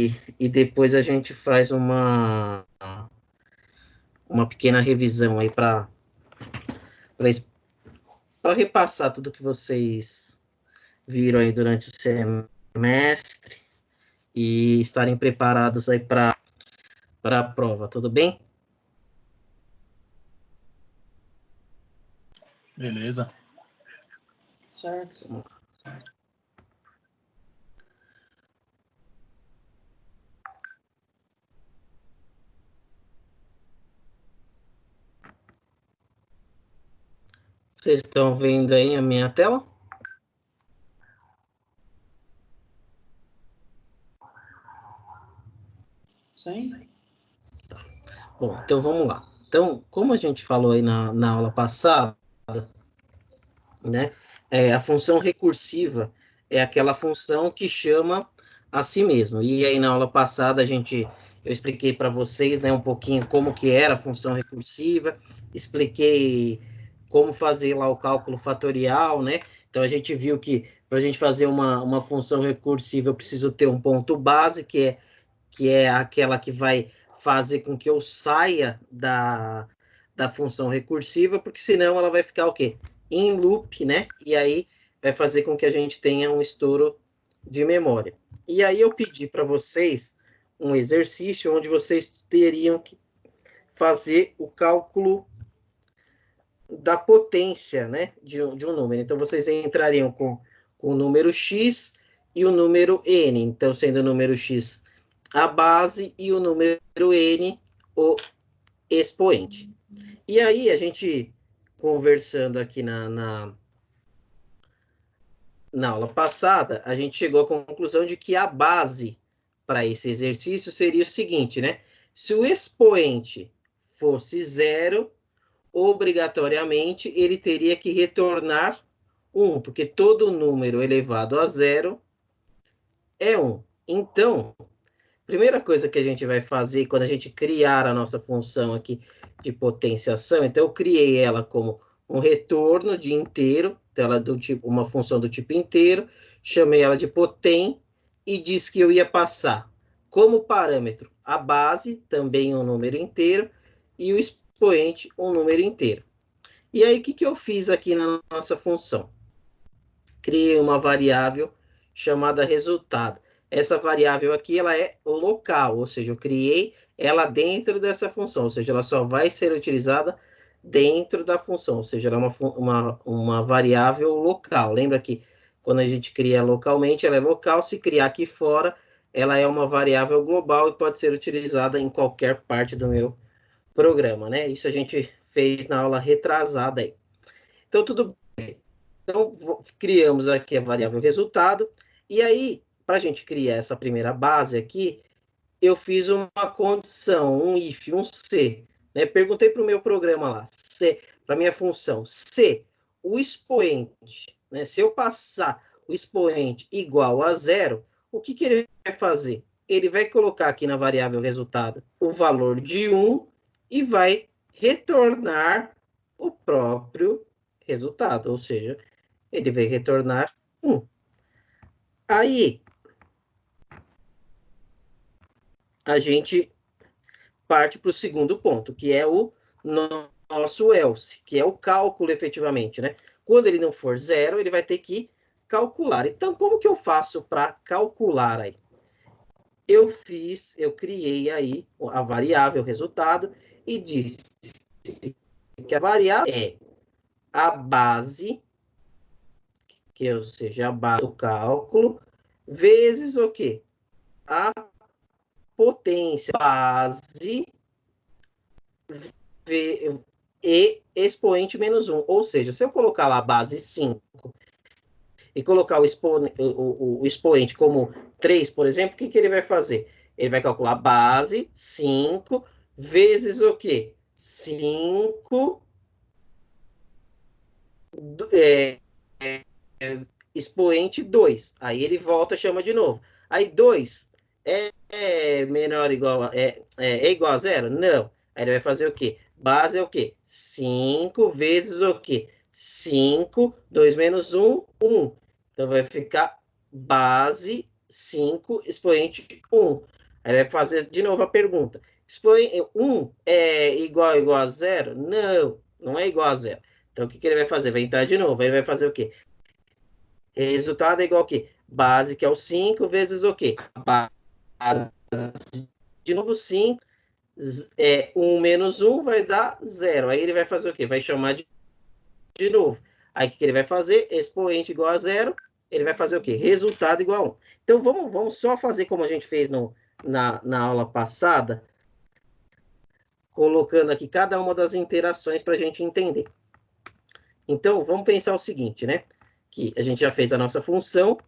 e depois a gente faz uma pequena revisão aí para repassar tudo que vocês viram aí durante o semestre e estarem preparados aí para a prova, tudo bem? Beleza. Certo. Vocês estão vendo aí a minha tela? Sim. Bom, então vamos lá. Então, como a gente falou aí na aula passada, né, a função recursiva é aquela função que chama a si mesmo. E aí na aula passada eu expliquei para vocês, né, um pouquinho como que era a função recursiva, expliquei como fazer lá o cálculo fatorial, né? Então a gente viu que para a gente fazer uma função recursiva eu preciso ter um ponto base, que é aquela que vai fazer com que eu saia da função recursiva, porque senão ela vai ficar o quê? Em loop, né? E aí vai fazer com que a gente tenha um estouro de memória. E aí eu pedi para vocês um exercício onde vocês teriam que fazer o cálculo da potência, né, de um número. Então vocês entrariam com o número x e o número n. Então sendo o número x a base e o número n o expoente. E aí a gente conversando aqui na aula passada, a gente chegou à conclusão de que a base para esse exercício seria o seguinte, né? Se o expoente fosse zero, obrigatoriamente ele teria que retornar 1, porque todo número elevado a zero é 1. Então, primeira coisa que a gente vai fazer quando a gente criar a nossa função aqui de potenciação, então eu criei ela como um retorno de inteiro, então ela é do tipo, uma função do tipo inteiro, chamei ela de potem e disse que eu ia passar como parâmetro a base, também um número inteiro, e o expoente, um número inteiro. E aí, o que eu fiz aqui na nossa função? Criei uma variável chamada resultado. Essa variável aqui, ela é local, ou seja, eu criei ela dentro dessa função, ou seja, ela só vai ser utilizada dentro da função, ou seja, ela é uma variável local. Lembra que quando a gente cria localmente, ela é local, se criar aqui fora, ela é uma variável global e pode ser utilizada em qualquer parte do meu programa, né? Isso a gente fez na aula retrasada aí. Então, tudo bem. Então, criamos aqui a variável resultado, e aí, para a gente criar essa primeira base aqui, eu fiz uma condição, um if, um se. Né? Perguntei para o meu programa lá, para a minha função, se o expoente, né, se eu passar o expoente igual a zero, o que ele vai fazer? Ele vai colocar aqui na variável resultado o valor de 1 e vai retornar o próprio resultado, ou seja, ele vai retornar 1. Aí, a gente parte para o segundo ponto, que é o nosso else, que é o cálculo efetivamente, né? Quando ele não for zero, ele vai ter que calcular. Então, como que eu faço para calcular aí? Eu criei aí a variável resultado e disse que a variável é a base, que ou seja, a base do cálculo, vezes o quê? A potência base e expoente menos 1. Ou seja, se eu colocar lá a base 5 e colocar o expoente como 3, por exemplo, o que ele vai fazer? Ele vai calcular base 5 vezes o quê? 5 é, expoente 2. Aí ele volta e chama de novo. Aí 2 é menor ou igual é igual a zero? Não. Aí ele vai fazer o quê? Base é o quê? 5 vezes o quê? 5, 2 menos 1, 1. Então vai ficar base 5 expoente 1. Aí vai fazer de novo a pergunta. 1 é igual a zero? Não, não é igual a zero. Então, o que ele vai fazer? Vai entrar de novo. Aí ele vai fazer o quê? Resultado é igual a quê? Base, que é o 5, vezes o quê? Base, de novo, 5. 1 menos 1 vai dar 0. Aí ele vai fazer o quê? Vai chamar de novo. Aí o que ele vai fazer? Expoente igual a 0. Ele vai fazer o quê? Resultado igual a 1. Então, vamos só fazer como a gente fez na aula passada, colocando aqui cada uma das interações para a gente entender. Então, vamos pensar o seguinte, né? Que a gente já fez a nossa função,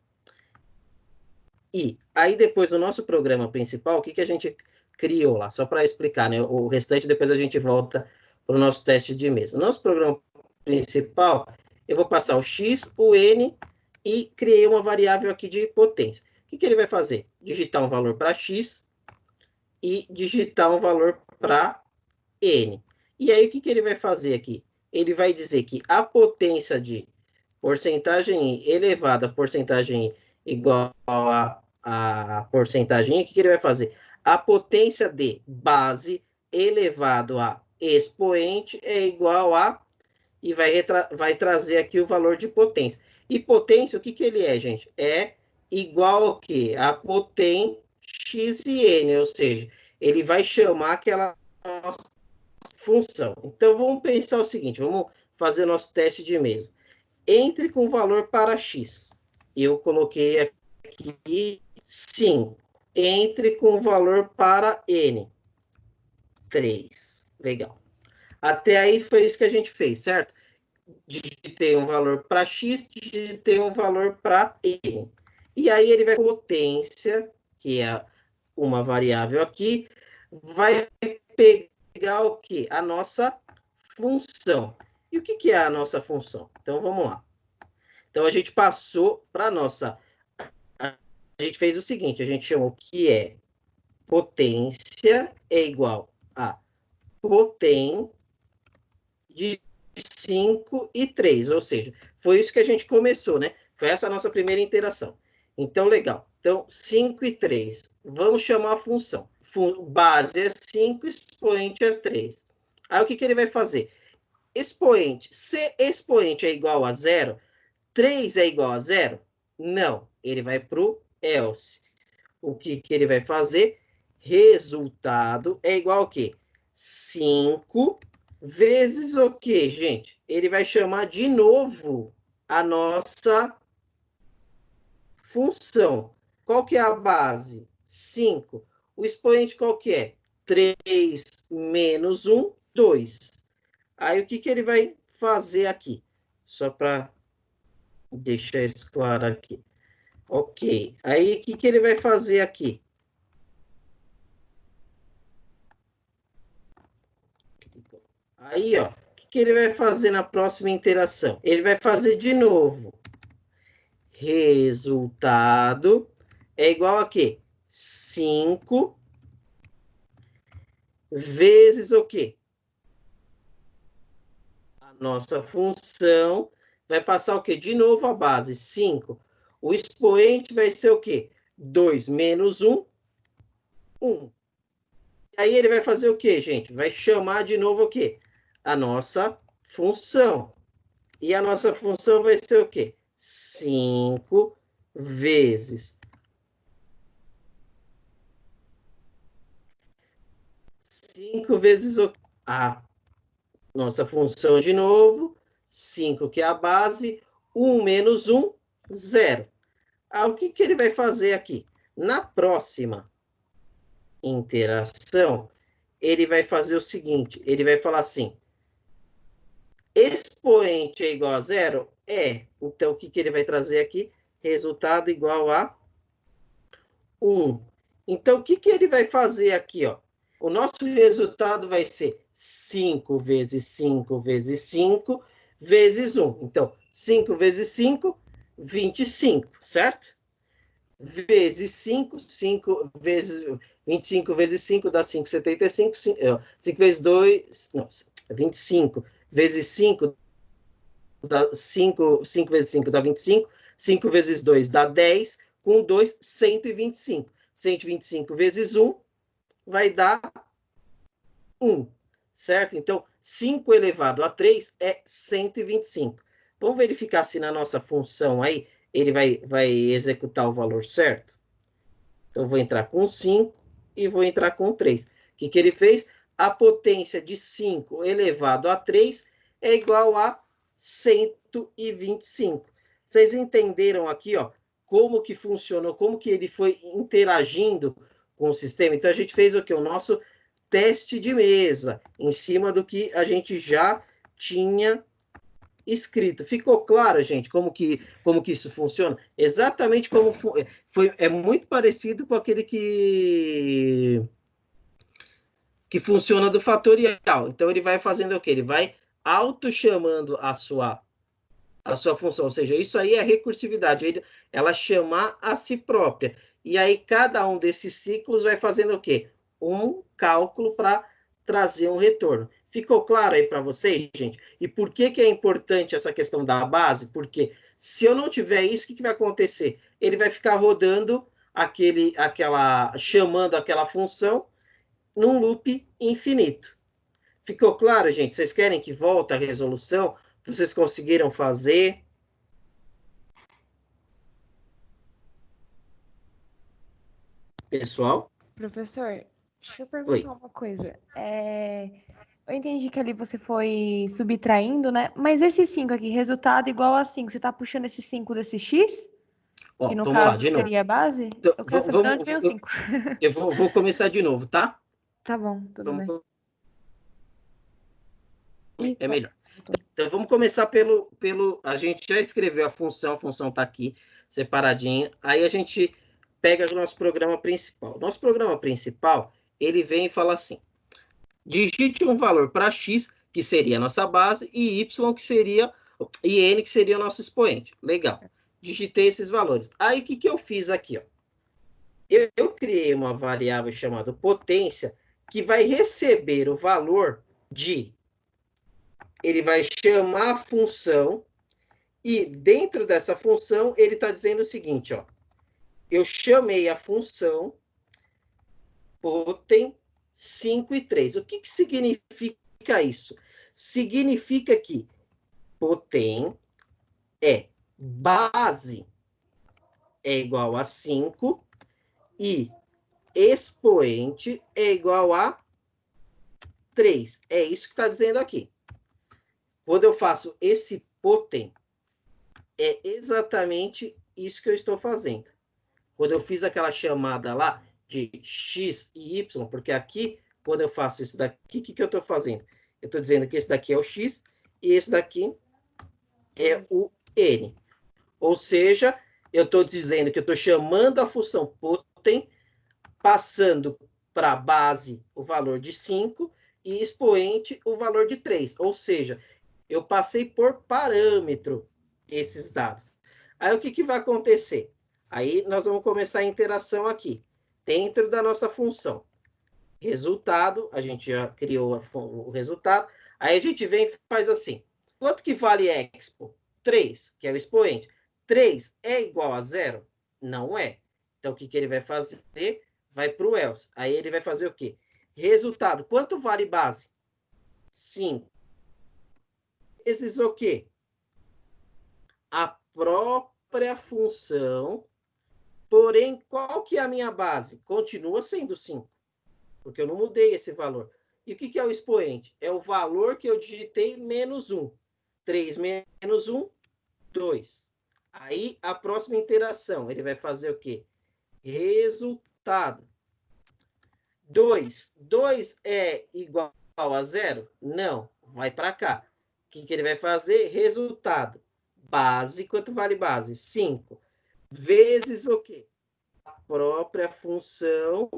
e aí depois no nosso programa principal, o que a gente criou lá? Só para explicar, né? O restante depois a gente volta para o nosso teste de mesa. No nosso programa principal, eu vou passar o x, o n, e criei uma variável aqui de potência. O que ele vai fazer? Digitar um valor para x e digitar um valor para n. E aí, o que ele vai fazer aqui? Ele vai dizer que a potência de porcentagem i elevado a porcentagem i igual a porcentagem i, o que ele vai fazer? A potência de base elevado a expoente é igual a... E vai trazer aqui o valor de potência. E potência, o que ele é, gente? É igual ao quê? A potência x e n, ou seja, ele vai chamar aquela função. Então, vamos pensar o seguinte, vamos fazer nosso teste de mesa. Entre com o valor para x. Eu coloquei aqui 5. Entre com o valor para n. 3. Legal. Até aí foi isso que a gente fez, certo? Digitei um valor para x, digitei um valor para n. E aí ele vai potência, que é uma variável aqui, vai pegar o quê? A nossa função. E o que é a nossa função? Então, vamos lá. Então, a gente passou para a nossa... A gente fez o seguinte, a gente chamou que é potência é igual a potência de 5 e 3, ou seja, foi isso que a gente começou, né? Foi essa a nossa primeira interação. Então, legal. Então, 5 e 3. Vamos chamar a função. Base é 5, expoente é 3. Aí, o que ele vai fazer? Expoente. Se expoente é igual a 0, 3 é igual a 0? Não. Ele vai para o else. O que ele vai fazer? Resultado é igual ao quê? 5 vezes o quê, gente? Ele vai chamar de novo a nossa função. Qual que é a base? 5. O expoente qual que é? 3 menos 1, 2. Aí, o que ele vai fazer aqui? Só para deixar isso claro aqui. Ok. Aí, o que ele vai fazer aqui? Aí, ó. O que ele vai fazer na próxima interação? Ele vai fazer de novo. Resultado é igual a quê? 5 vezes o quê? A nossa função vai passar o quê? De novo a base, 5. O expoente vai ser o quê? 2 menos 1, 1. E aí ele vai fazer o quê, gente? Vai chamar de novo o quê? A nossa função. E a nossa função vai ser o quê? 5 vezes 5 vezes a nossa função de novo, 5 que é a base, 1 menos 1, 0. Ah, o que ele vai fazer aqui? Na próxima interação, ele vai fazer o seguinte, ele vai falar assim, expoente é igual a 0? É. Então, o que ele vai trazer aqui? Resultado igual a 1. Então, o que ele vai fazer aqui, ó? O nosso resultado vai ser 5 vezes 5 vezes 5 vezes 1. Então, 5 vezes 5, 25, certo? Vezes 5, 5 vezes 25 vezes 5 dá 5,75. 5 vezes 2, não, 25 vezes 5 dá 5 vezes 5 dá 25. 5 vezes 2 dá 10. com 2, 125. 125 vezes 1 vai dar 1, certo? Então, 5 elevado a 3 é 125. Vamos verificar se na nossa função aí ele vai executar o valor certo? Então, eu vou entrar com 5 e vou entrar com 3. O que ele fez? A potência de 5 elevado a 3 é igual a 125. Vocês entenderam aqui, ó, como que funcionou, como que ele foi interagindo com o sistema? Então, a gente fez o quê? O nosso teste de mesa, em cima do que a gente já tinha escrito. Ficou claro, gente, como que isso funciona? Exatamente como é muito parecido com aquele que funciona do fatorial. Então, ele vai fazendo o quê? Ele vai auto-chamando a sua função, ou seja, isso aí é recursividade, ela chamar a si própria. E aí, cada um desses ciclos vai fazendo o quê? Um cálculo para trazer um retorno. Ficou claro aí para vocês, gente? E por que é importante essa questão da base? Porque se eu não tiver isso, o que vai acontecer? Ele vai ficar rodando chamando aquela função num loop infinito. Ficou claro, gente? Vocês querem que volte a resolução? Vocês conseguiram fazer? Pessoal? Professor, deixa eu Oi. perguntar uma coisa. Eu entendi que ali você foi subtraindo, né? Mas esse 5 aqui, resultado igual a 5, você tá puxando esse 5 desse x? Ó, Que no vamos lá, caso de novo. seria a base? Então, Eu quero saber de onde vem o 5. eu vou começar de novo, tá? Tá bom, tudo bem. É melhor. Então, vamos começar pelo... A gente já escreveu a função está aqui, separadinha. Aí a gente pega o nosso programa principal. Nosso programa principal, ele vem e fala assim, digite um valor para x, que seria a nossa base, e y, que seria... e n, que seria o nosso expoente. Legal. Digitei esses valores. Aí, o que eu fiz aqui, ó? Eu criei uma variável chamada potência, que vai receber o valor de... Ele vai chamar a função, e dentro dessa função, ele está dizendo o seguinte, ó. Eu chamei a função poten 5 e 3. O que significa isso? Significa que poten é base é igual a 5 e expoente é igual a 3. É isso que está dizendo aqui. Quando eu faço esse poten, é exatamente isso que eu estou fazendo. Quando eu fiz aquela chamada lá de x e y, porque aqui, quando eu faço isso daqui, o que eu estou fazendo? Eu estou dizendo que esse daqui é o x e esse daqui é o n. Ou seja, eu estou dizendo que eu estou chamando a função poten, passando para a base o valor de 5 e expoente o valor de 3. Ou seja, eu passei por parâmetro esses dados. Aí o que vai acontecer? Aí nós vamos começar a interação aqui, dentro da nossa função. Resultado, a gente já criou o resultado. Aí a gente vem e faz assim. Quanto que vale expo? 3, que é o expoente. 3 é igual a 0? Não é. Então, o que ele vai fazer? Vai para o else. Aí ele vai fazer o quê? Resultado. Quanto vale base? 5. Vezes o quê? A própria função. Porém, qual que é a minha base? Continua sendo 5. Porque eu não mudei esse valor. E o que é o expoente? É o valor que eu digitei menos 1. 3 menos 1, 2. Aí, a próxima interação, ele vai fazer o quê? Resultado. 2. 2 é igual a 0? Não. Vai para cá. O que ele vai fazer? Resultado. Base, quanto vale base? 5. Vezes o quê? A própria função,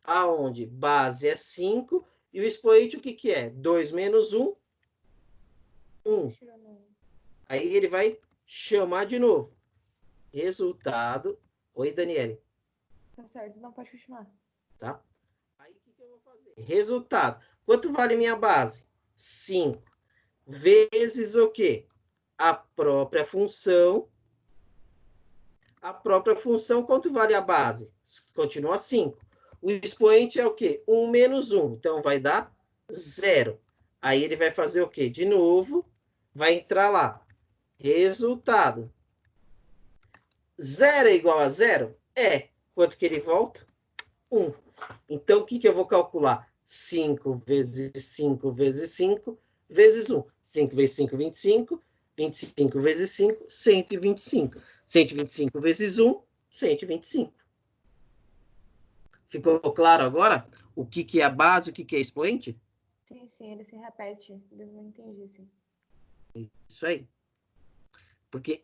aonde base é 5, e o expoente o que é? 2 menos 1, 1. Aí ele vai chamar de novo. Resultado. Oi, Daniele. Tá certo, não pode continuar. Tá? Aí o que eu vou fazer? Resultado. Quanto vale minha base? 5. Vezes o quê? A própria função a própria função, quanto vale a base? Continua 5. O expoente é o quê? 1 menos 1. Então, vai dar 0. Aí ele vai fazer o quê? De novo, vai entrar lá. Resultado. 0 é igual a 0? É. Quanto que ele volta? 1. Então, o que eu vou calcular? 5 vezes 5 vezes 5 vezes 1. 5 vezes 5, 25. 25 vezes 5, 125. 125 vezes 1, 125. Ficou claro agora o que é a base, o que é expoente? Sim, ele se repete. Eu não entendi, sim. Isso aí. Porque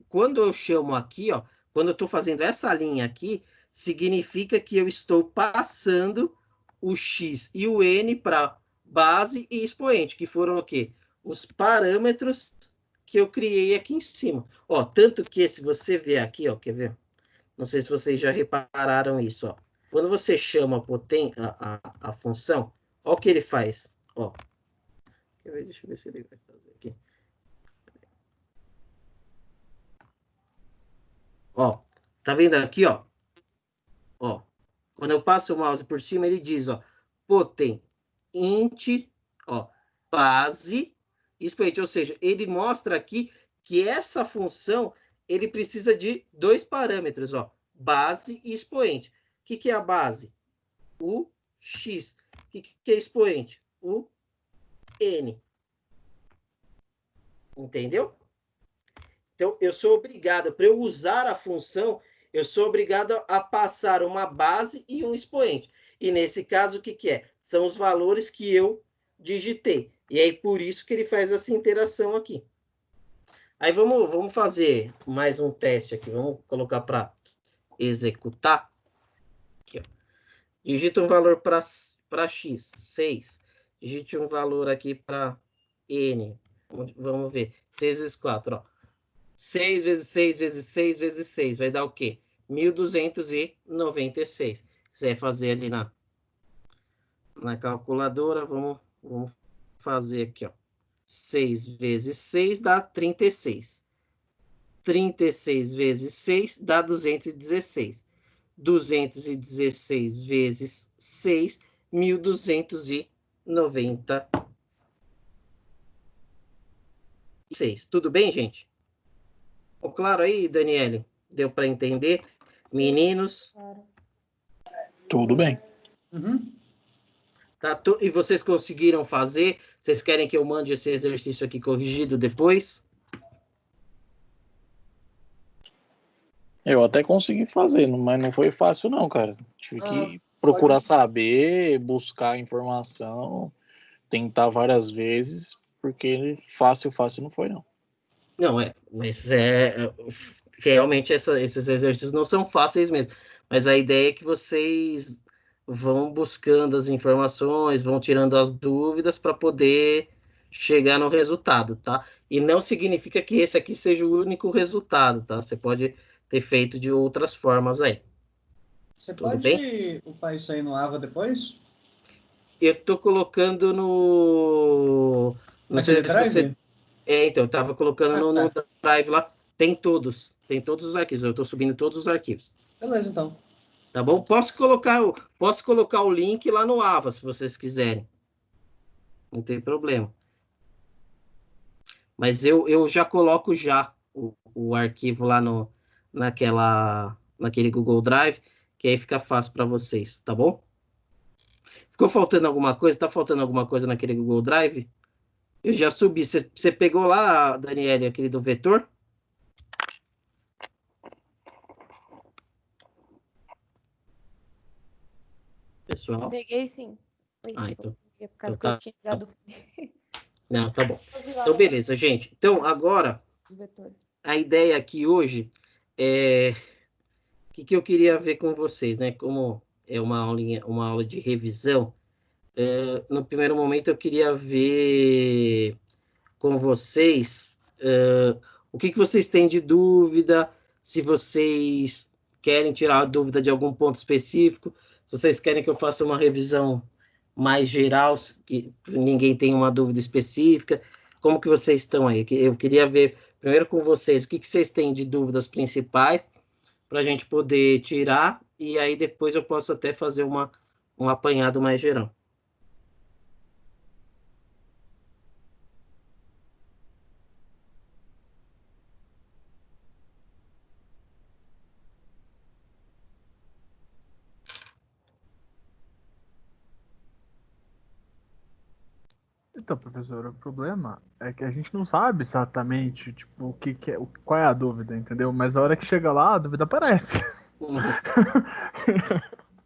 quando eu chamo aqui, ó, quando eu estou fazendo essa linha aqui, significa que eu estou passando o x e o n para base e expoente, que foram o quê? Os parâmetros que eu criei aqui em cima. Ó, tanto que se você ver aqui, ó, quer ver? Não sei se vocês já repararam isso, ó. Quando você chama a função, ó o que ele faz, ó. Quer ver? Deixa eu ver se ele vai fazer aqui. Ó, tá vendo aqui, ó? Ó, quando eu passo o mouse por cima, ele diz, ó, potem int, ó, base, expoente, ou seja, ele mostra aqui que essa função, ele precisa de 2 parâmetros, ó, base e expoente. O que é a base? O x. O que é expoente? O n. Entendeu? Então, eu sou obrigado, para eu usar a função, eu sou obrigado a passar uma base e um expoente. E nesse caso, o que é? São os valores que eu digitei. E aí, por isso que ele faz essa interação aqui. Aí, vamos fazer mais um teste aqui. Vamos colocar para executar. Aqui, ó. Digita um valor para x, 6. Digite um valor aqui para n. Vamos ver. 6 vezes 4, ó. 6 vezes 6 vezes 6 vezes 6 vai dar o quê? 1.296. Se quiser fazer ali na calculadora, vamos fazer aqui, ó. 6 vezes 6 dá 36. 36 vezes 6 dá 216. 216 vezes 6, 1.296. Tudo bem, gente? Ficou claro aí, Daniele? Deu para entender? Sim, meninos? Claro. Tudo bem. Uhum. Tá, e vocês conseguiram fazer? Vocês querem que eu mande esse exercício aqui corrigido depois? Eu até consegui fazer, mas não foi fácil não, cara. Tive que procurar pode... saber, buscar informação, tentar várias vezes, porque fácil não foi não. Não, mas realmente esses exercícios não são fáceis mesmo. Mas a ideia é que vocês vão buscando as informações, vão tirando as dúvidas para poder chegar no resultado, tá? E não significa que esse aqui seja o único resultado, tá? Você pode ter feito de outras formas aí. Você Tudo pode bem? upar isso aí no AVA depois? Eu tô colocando no... Não sei Aquele se você... drive? Então, eu tava colocando no Tá. Drive lá, tem todos os arquivos, eu tô subindo todos os arquivos. Beleza, então. Tá bom? Posso colocar o link lá no AVA, se vocês quiserem. Não tem problema. Mas eu já coloco o arquivo lá naquele Google Drive, que aí fica fácil para vocês, tá bom? Ficou faltando alguma coisa? Tá faltando alguma coisa naquele Google Drive? Eu já subi. Você pegou lá, Daniele, aquele do vetor? Pessoal? Peguei, sim. Então. Por causa Então que eu tinha tirado Não, tá bom. Então, beleza, gente. Então, agora, a ideia aqui hoje é... O que eu queria ver com vocês, né? Como é uma aula de revisão, no primeiro momento eu queria ver com vocês o que vocês têm de dúvida, se vocês querem tirar a dúvida de algum ponto específico, se vocês querem que eu faça uma revisão mais geral, que ninguém tem uma dúvida específica, como que vocês estão aí? Eu queria ver primeiro com vocês o que vocês têm de dúvidas principais, para a gente poder tirar, e aí depois eu posso até fazer um apanhado mais geral. Então, professor, o problema é que a gente não sabe exatamente, tipo, qual é a dúvida, entendeu? Mas a hora que chega lá, a dúvida aparece.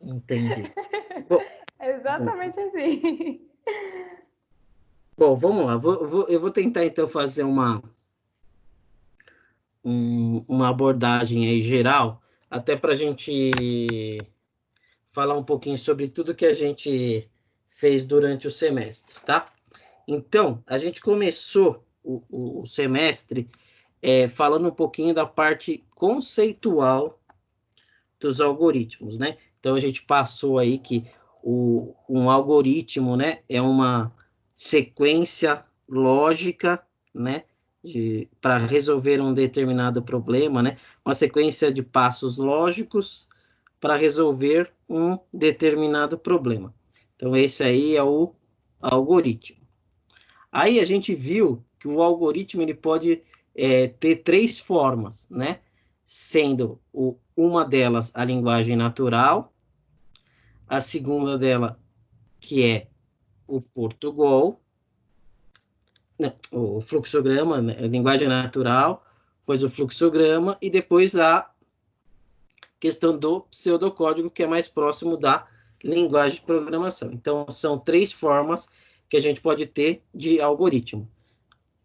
Entendi. Bom, Exatamente assim. bom, vamos lá. Eu vou tentar, então, fazer uma abordagem aí geral, até para a gente falar um pouquinho sobre tudo que a gente fez durante o semestre, tá? Então, a gente começou o semestre falando um pouquinho da parte conceitual dos algoritmos, né? Então, a gente passou aí que um algoritmo, né, é uma sequência lógica, né, para resolver um determinado problema, né? Uma sequência de passos lógicos para resolver um determinado problema. Então, esse aí é o algoritmo. Aí a gente viu que o algoritmo ele pode ter três formas, né? Sendo uma delas a linguagem natural, a segunda dela que é o Portugal, não, o fluxograma, né? A linguagem natural, depois o fluxograma e depois a questão do pseudocódigo, que é mais próximo da linguagem de programação. Então, são três formas que a gente pode ter de algoritmo.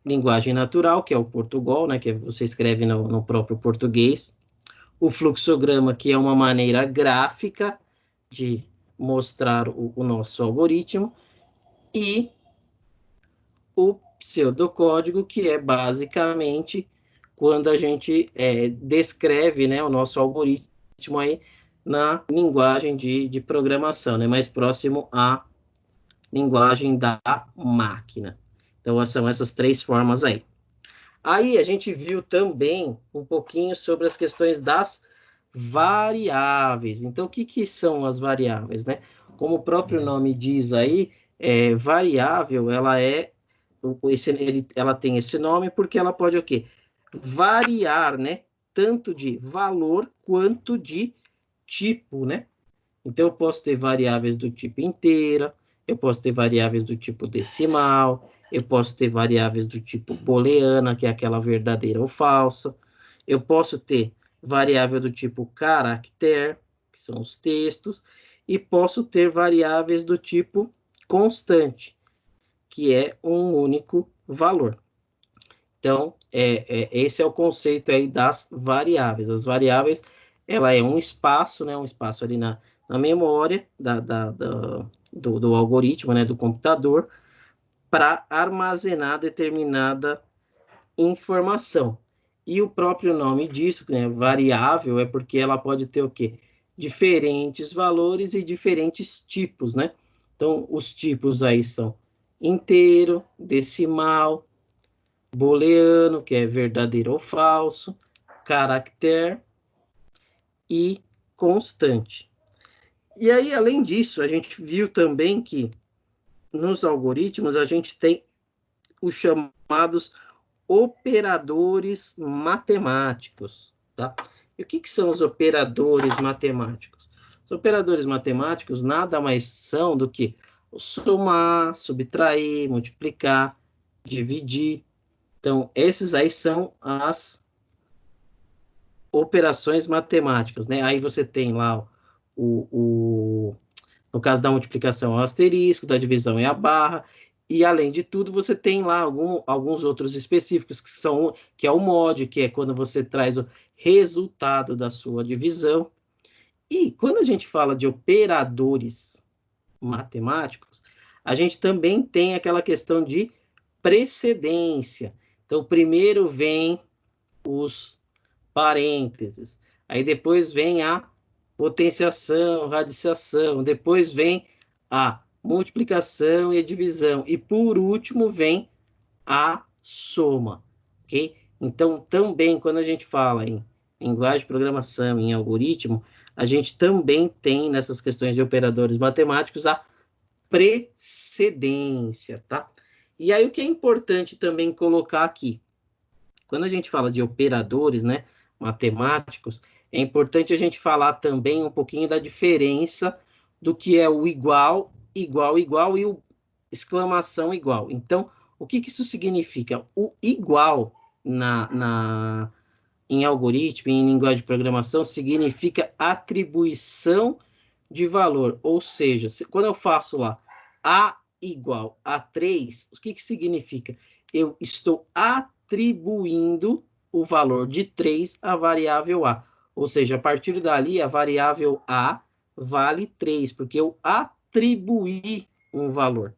Linguagem natural, que é o Portugal, né, que você escreve no próprio português. O fluxograma, que é uma maneira gráfica de mostrar o nosso algoritmo. E o pseudocódigo, que é basicamente quando a gente descreve, né, o nosso algoritmo aí na linguagem de programação, né, mais próximo à linguagem da máquina. Então, são essas três formas aí. Aí a gente viu também um pouquinho sobre as questões das variáveis. Então, o que são as variáveis, né? Como o próprio nome diz aí, variável, ela tem esse nome porque ela pode o quê? Variar, né? Tanto de valor quanto de tipo, né? Então, eu posso ter variáveis do tipo inteira, eu posso ter variáveis do tipo decimal, eu posso ter variáveis do tipo booleana, que é aquela verdadeira ou falsa, eu posso ter variável do tipo caractere, que são os textos, e posso ter variáveis do tipo constante, que é um único valor. Então, esse é o conceito aí das variáveis. As variáveis, ela é um espaço, né, um espaço ali na memória do algoritmo, né, do computador, para armazenar determinada informação. E o próprio nome disso, né, variável, é porque ela pode ter o quê? Diferentes valores e diferentes tipos, né? Então, os tipos aí são inteiro, decimal, booleano, que é verdadeiro ou falso, caractere e constante. E aí, além disso, a gente viu também que nos algoritmos a gente tem os chamados operadores matemáticos, tá? E o que são os operadores matemáticos? Os operadores matemáticos nada mais são do que somar, subtrair, multiplicar, dividir. Então, esses aí são as operações matemáticas, né? Aí você tem lá no caso da multiplicação, é o asterisco, da divisão é a barra, e além de tudo, você tem lá alguns outros específicos, que é o mod, que é quando você traz o resultado da sua divisão. E quando a gente fala de operadores matemáticos, a gente também tem aquela questão de precedência. Então, primeiro vem os parênteses, aí depois vem a potenciação, radiciação, depois vem a multiplicação e a divisão, e por último vem a soma, ok? Então, também, quando a gente fala em linguagem de programação, em algoritmo, a gente também tem, nessas questões de operadores matemáticos, a precedência, tá? E aí, o que é importante também colocar aqui? Quando a gente fala de operadores, né, matemáticos, é importante a gente falar também um pouquinho da diferença do que é o igual, igual, igual e o exclamação igual. Então, o que isso significa? O igual em algoritmo, em linguagem de programação, significa atribuição de valor. Ou seja, quando eu faço lá A igual a 3, o que significa? Eu estou atribuindo o valor de 3 à variável A. Ou seja, a partir dali, a variável A vale 3, porque eu atribuí um valor.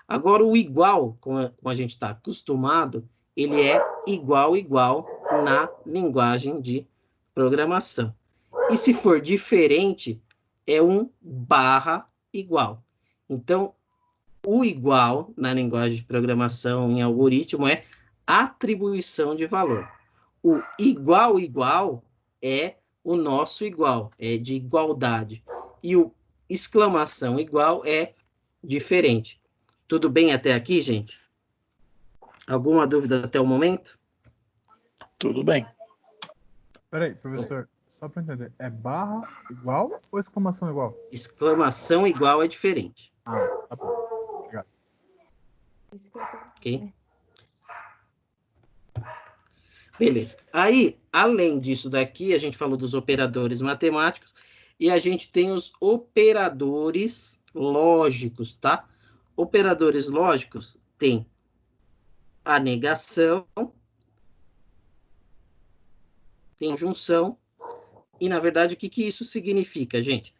Agora, o igual, como a gente está acostumado, ele é igual, igual na linguagem de programação. E se for diferente, é um barra igual. Então, o igual na linguagem de programação em algoritmo é atribuição de valor. O igual, igual é o nosso igual, é de igualdade. E o exclamação igual é diferente. Tudo bem até aqui, gente? Alguma dúvida até o momento? Tudo bem. Peraí, professor, só para entender, é barra igual ou exclamação igual? Exclamação igual é diferente. Ah, tá bom. Obrigado. Ok? Beleza. Aí, além disso daqui, a gente falou dos operadores matemáticos e a gente tem os operadores lógicos, tá? Operadores lógicos tem a negação, tem junção, e na verdade, o que isso significa, gente?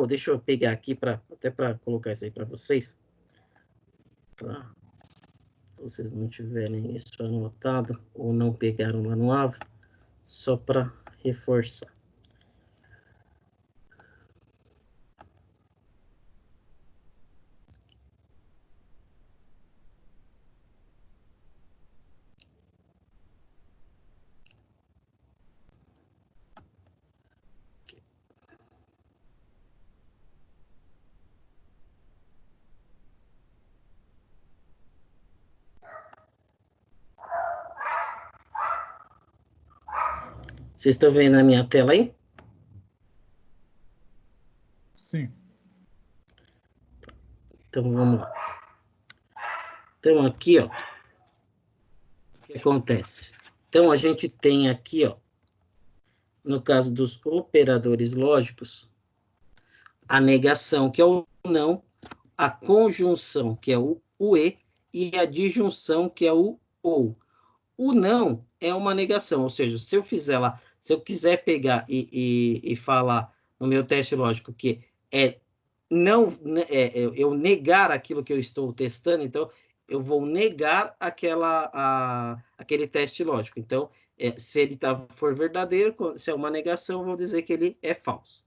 Deixa eu pegar aqui até para colocar isso aí para vocês, para vocês não tiverem isso anotado ou não pegaram lá no AVA, só para reforçar. Vocês estão vendo a minha tela aí? Sim. Então, vamos lá. Então, aqui, ó, o que acontece? Então, a gente tem aqui, ó, no caso dos operadores lógicos, a negação, que é o não, a conjunção, que é o e a disjunção, que é o ou. O não é uma negação, ou seja, se eu fizer lá, se eu quiser pegar e falar no meu teste lógico que não, eu negar aquilo que eu estou testando, então eu vou negar aquele teste lógico. Então, se ele for verdadeiro, se é uma negação, eu vou dizer que ele é falso.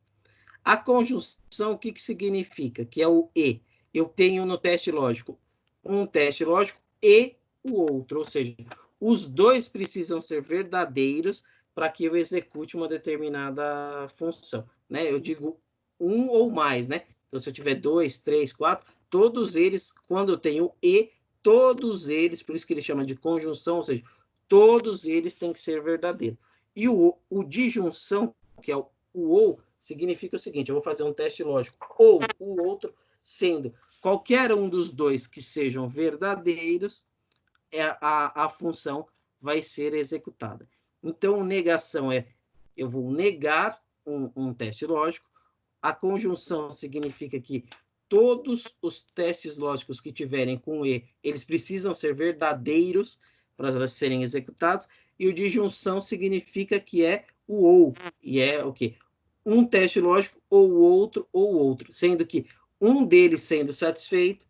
A conjunção, o que significa? Que é o e. Eu tenho no teste lógico um teste lógico e o outro, ou seja, os dois precisam ser verdadeiros para que eu execute uma determinada função, né? Eu digo um ou mais, né? Então, se eu tiver 2, 3, 4, todos eles, quando eu tenho e, todos eles, por isso que ele chama de conjunção, ou seja, todos eles têm que ser verdadeiros. E o disjunção, que é o ou, significa o seguinte, eu vou fazer um teste lógico, ou o outro, sendo qualquer um dos dois que sejam verdadeiros, a função vai ser executada. Então, negação eu vou negar um teste lógico. A conjunção significa que todos os testes lógicos que tiverem com e, eles precisam ser verdadeiros para elas serem executados. E o disjunção significa que é o ou, e é o quê? Um teste lógico ou outro, sendo que um deles sendo satisfeito,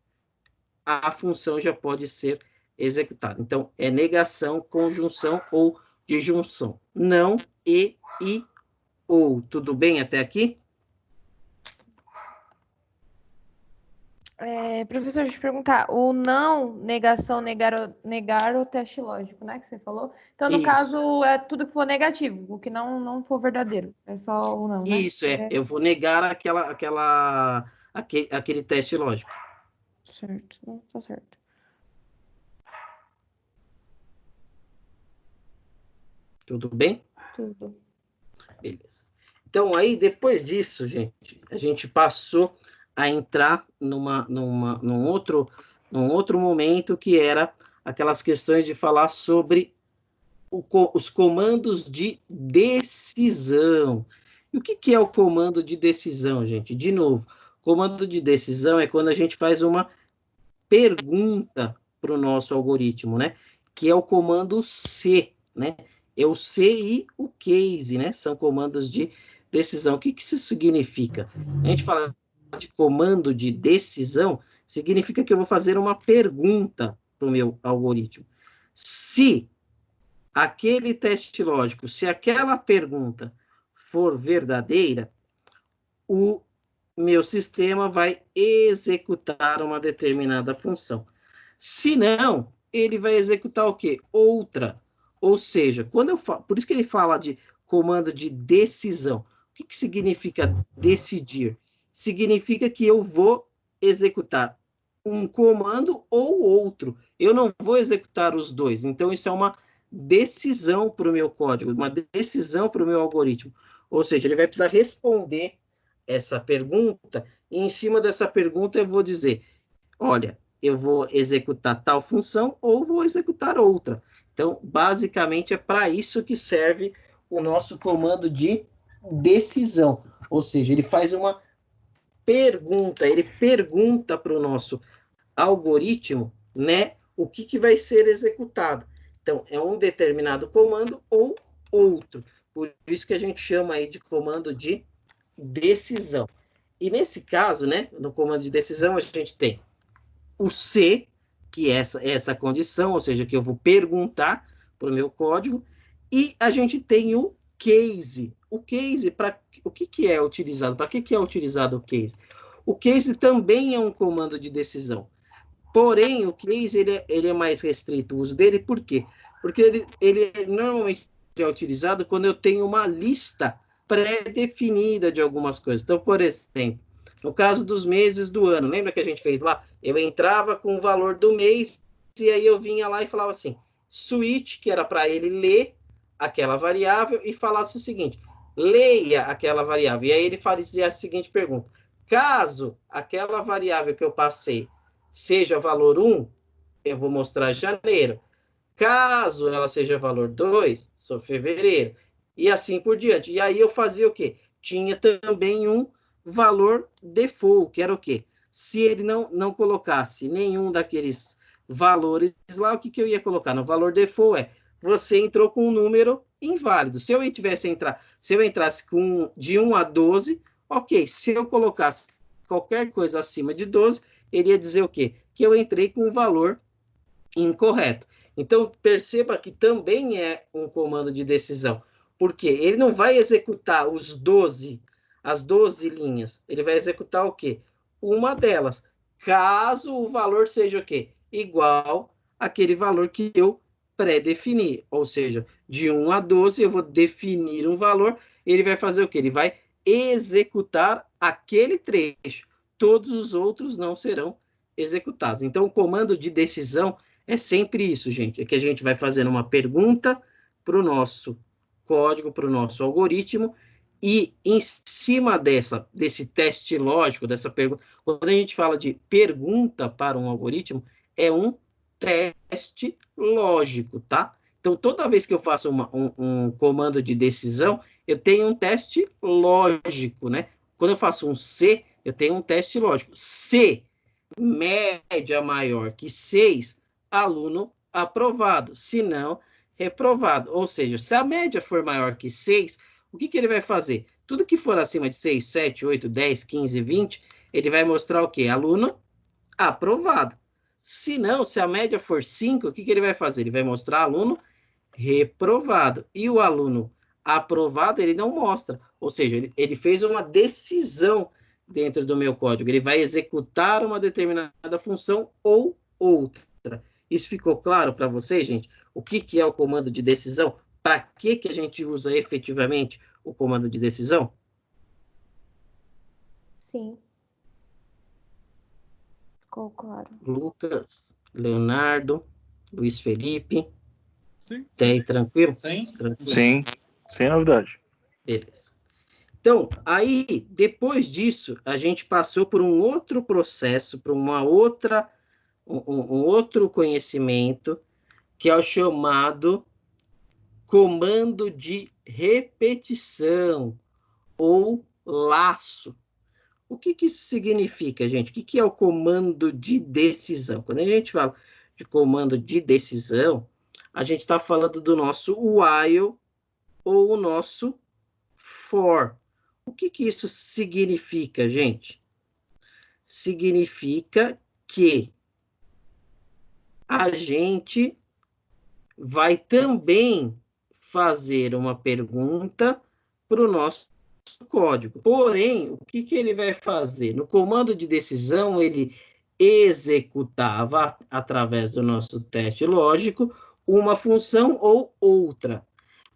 a função já pode ser executada. Então, é negação, conjunção ou disjunção. Não, e, ou. Tudo bem até aqui? Professor, deixa eu te perguntar. O não, negação, negar o teste lógico, né? Que você falou. Então, no Isso. caso, é tudo que for negativo, o que não for verdadeiro. É só o não, né? Isso, eu vou negar aquele teste lógico. Certo, tá certo. Tudo bem? Tudo. Beleza. Então, aí, depois disso, gente, a gente passou a entrar num outro momento, que era aquelas questões de falar sobre os comandos de decisão. E o que é o comando de decisão, gente? De novo, comando de decisão é quando a gente faz uma pergunta para o nosso algoritmo, né? Que é o comando C, né? É o C e o case, né? São comandos de decisão. O que isso significa? A gente fala de comando de decisão, significa que eu vou fazer uma pergunta para o meu algoritmo. Se aquele teste lógico, se aquela pergunta for verdadeira, o meu sistema vai executar uma determinada função. Se não, ele vai executar o quê? Outra. Ou seja, quando eu falo, por isso que ele fala de comando de decisão. O que significa decidir? Significa que eu vou executar um comando ou outro. Eu não vou executar os dois. Então, isso é uma decisão para o meu código, uma decisão para o meu algoritmo. Ou seja, ele vai precisar responder essa pergunta, e em cima dessa pergunta eu vou dizer, olha, eu vou executar tal função ou vou executar outra. Então, basicamente, é para isso que serve o nosso comando de decisão. Ou seja, ele faz uma pergunta, ele pergunta para o nosso algoritmo, né, o que vai ser executado. Então, é um determinado comando ou outro. Por isso que a gente chama aí de comando de decisão. E nesse caso, né, no comando de decisão, a gente tem o C, que é essa condição, ou seja, que eu vou perguntar para o meu código, e a gente tem o case. O case, o que é utilizado? Para que é utilizado o case? O case também é um comando de decisão. Porém, o case ele é mais restrito o uso dele, por quê? Porque ele normalmente é utilizado quando eu tenho uma lista pré-definida de algumas coisas. Então, por exemplo, no caso dos meses do ano, lembra que a gente fez lá? Eu entrava com o valor do mês e aí eu vinha lá e falava assim, switch, que era para ele ler aquela variável e falasse o seguinte, leia aquela variável. E aí ele fazia a seguinte pergunta, caso aquela variável que eu passei seja valor 1, eu vou mostrar janeiro. Caso ela seja valor 2, sou fevereiro. E assim por diante. E aí eu fazia o quê? Tinha também um valor default, que era o quê? Se ele não colocasse nenhum daqueles valores lá, o que eu ia colocar? No valor default você entrou com um número inválido. Se eu entrasse de 1 a 12, ok. Se eu colocasse qualquer coisa acima de 12, ele ia dizer o quê? Que eu entrei com um valor incorreto. Então, perceba que também é um comando de decisão, porque ele não vai executar as 12 linhas, ele vai executar o quê? Uma delas, caso o valor seja o quê? Igual àquele valor que eu pré-defini, ou seja, de 1 a 12 eu vou definir um valor, ele vai fazer o quê? Ele vai executar aquele trecho, todos os outros não serão executados. Então, o comando de decisão é sempre isso, gente. É que a gente vai fazendo uma pergunta para o nosso código, para o nosso algoritmo, e em cima desse teste lógico, dessa pergunta, quando a gente fala de pergunta para um algoritmo, é um teste lógico, tá? Então, toda vez que eu faço um comando de decisão, eu tenho um teste lógico, né? Quando eu faço um C, eu tenho um teste lógico. Se média maior que 6, aluno aprovado, se não, reprovado. Ou seja, se a média for maior que 6, o que ele vai fazer? Tudo que for acima de 6, 7, 8, 10, 15, 20, ele vai mostrar o quê? Aluno aprovado. Se não, se a média for 5, o que ele vai fazer? Ele vai mostrar aluno reprovado. E o aluno aprovado, ele não mostra. Ou seja, ele fez uma decisão dentro do meu código. Ele vai executar uma determinada função ou outra. Isso ficou claro para vocês, gente? O que é o comando de decisão? Para que a gente usa efetivamente o comando de decisão? Sim. Ficou claro. Lucas, Leonardo, Luiz Felipe. Sim. Até aí, tranquilo? Sim. Tranquilo. Sim, sem novidade. Beleza. Então, aí, depois disso, a gente passou por um outro processo, por uma outra, um outro conhecimento, que é o chamado comando de repetição, ou laço. O que isso significa, gente? O que é o comando de decisão? Quando a gente fala de comando de decisão, a gente está falando do nosso while ou o nosso for. O que isso significa, gente? Significa que a gente vai também fazer uma pergunta para o nosso código. Porém, o que ele vai fazer? No comando de decisão, ele executava, através do nosso teste lógico, uma função ou outra.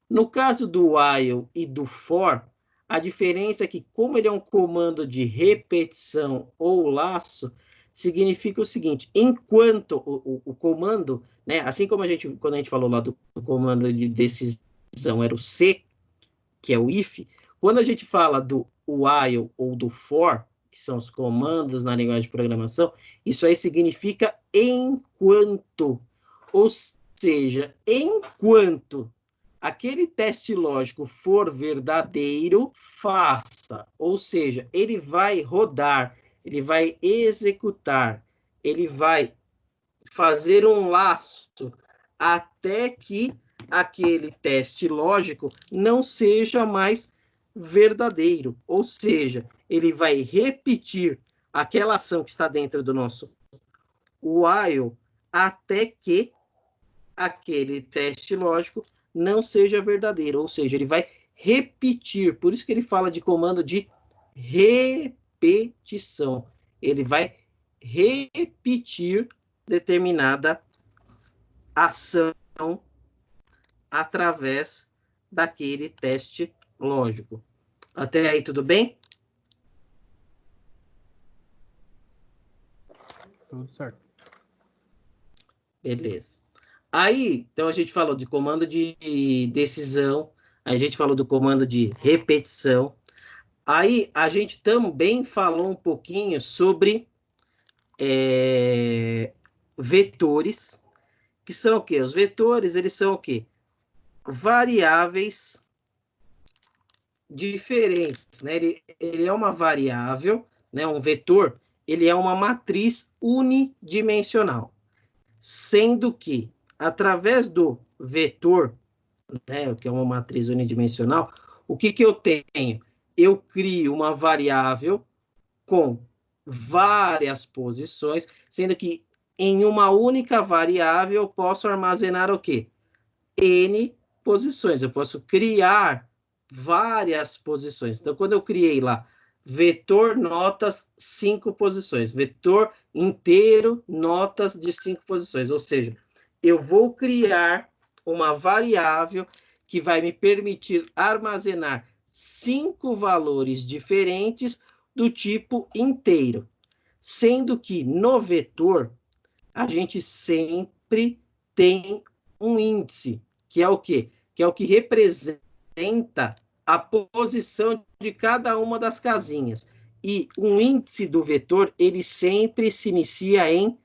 No caso do while e do for, a diferença é que, como ele é um comando de repetição ou laço, significa o seguinte: enquanto o comando, né, assim como quando a gente falou lá do comando de decisão era o C, que é o if, quando a gente fala do while ou do for, que são os comandos na linguagem de programação, isso aí significa enquanto. Ou seja, enquanto aquele teste lógico for verdadeiro, faça. Ou seja, ele vai rodar, ele vai executar, ele vai fazer um laço até que aquele teste lógico não seja mais verdadeiro. Ou seja, ele vai repetir aquela ação que está dentro do nosso while até que aquele teste lógico não seja verdadeiro, ou seja, ele vai repetir, por isso que ele fala de comando de repetição, ele vai repetir determinada ação através daquele teste lógico. Até aí, tudo bem? Tudo certo. Beleza. Aí, então a gente falou de comando de decisão, a gente falou do comando de repetição. Aí a gente também falou um pouquinho sobre vetores, que são o quê? Os vetores, eles são o quê? Variáveis diferentes, né? Ele é uma variável, né? Um vetor, ele é uma matriz unidimensional, sendo que através do vetor, né, que é uma matriz unidimensional, o que eu tenho? Eu crio uma variável com várias posições, sendo que em uma única variável eu posso armazenar o quê? N posições. Eu posso criar várias posições. Então, quando eu criei lá vetor notas 5 posições, vetor inteiro notas de 5 posições, ou seja, eu vou criar uma variável que vai me permitir armazenar 5 valores diferentes do tipo inteiro, sendo que no vetor a gente sempre tem um índice, que é o quê? Que é o que representa a posição de cada uma das casinhas. E um índice do vetor, ele sempre se inicia em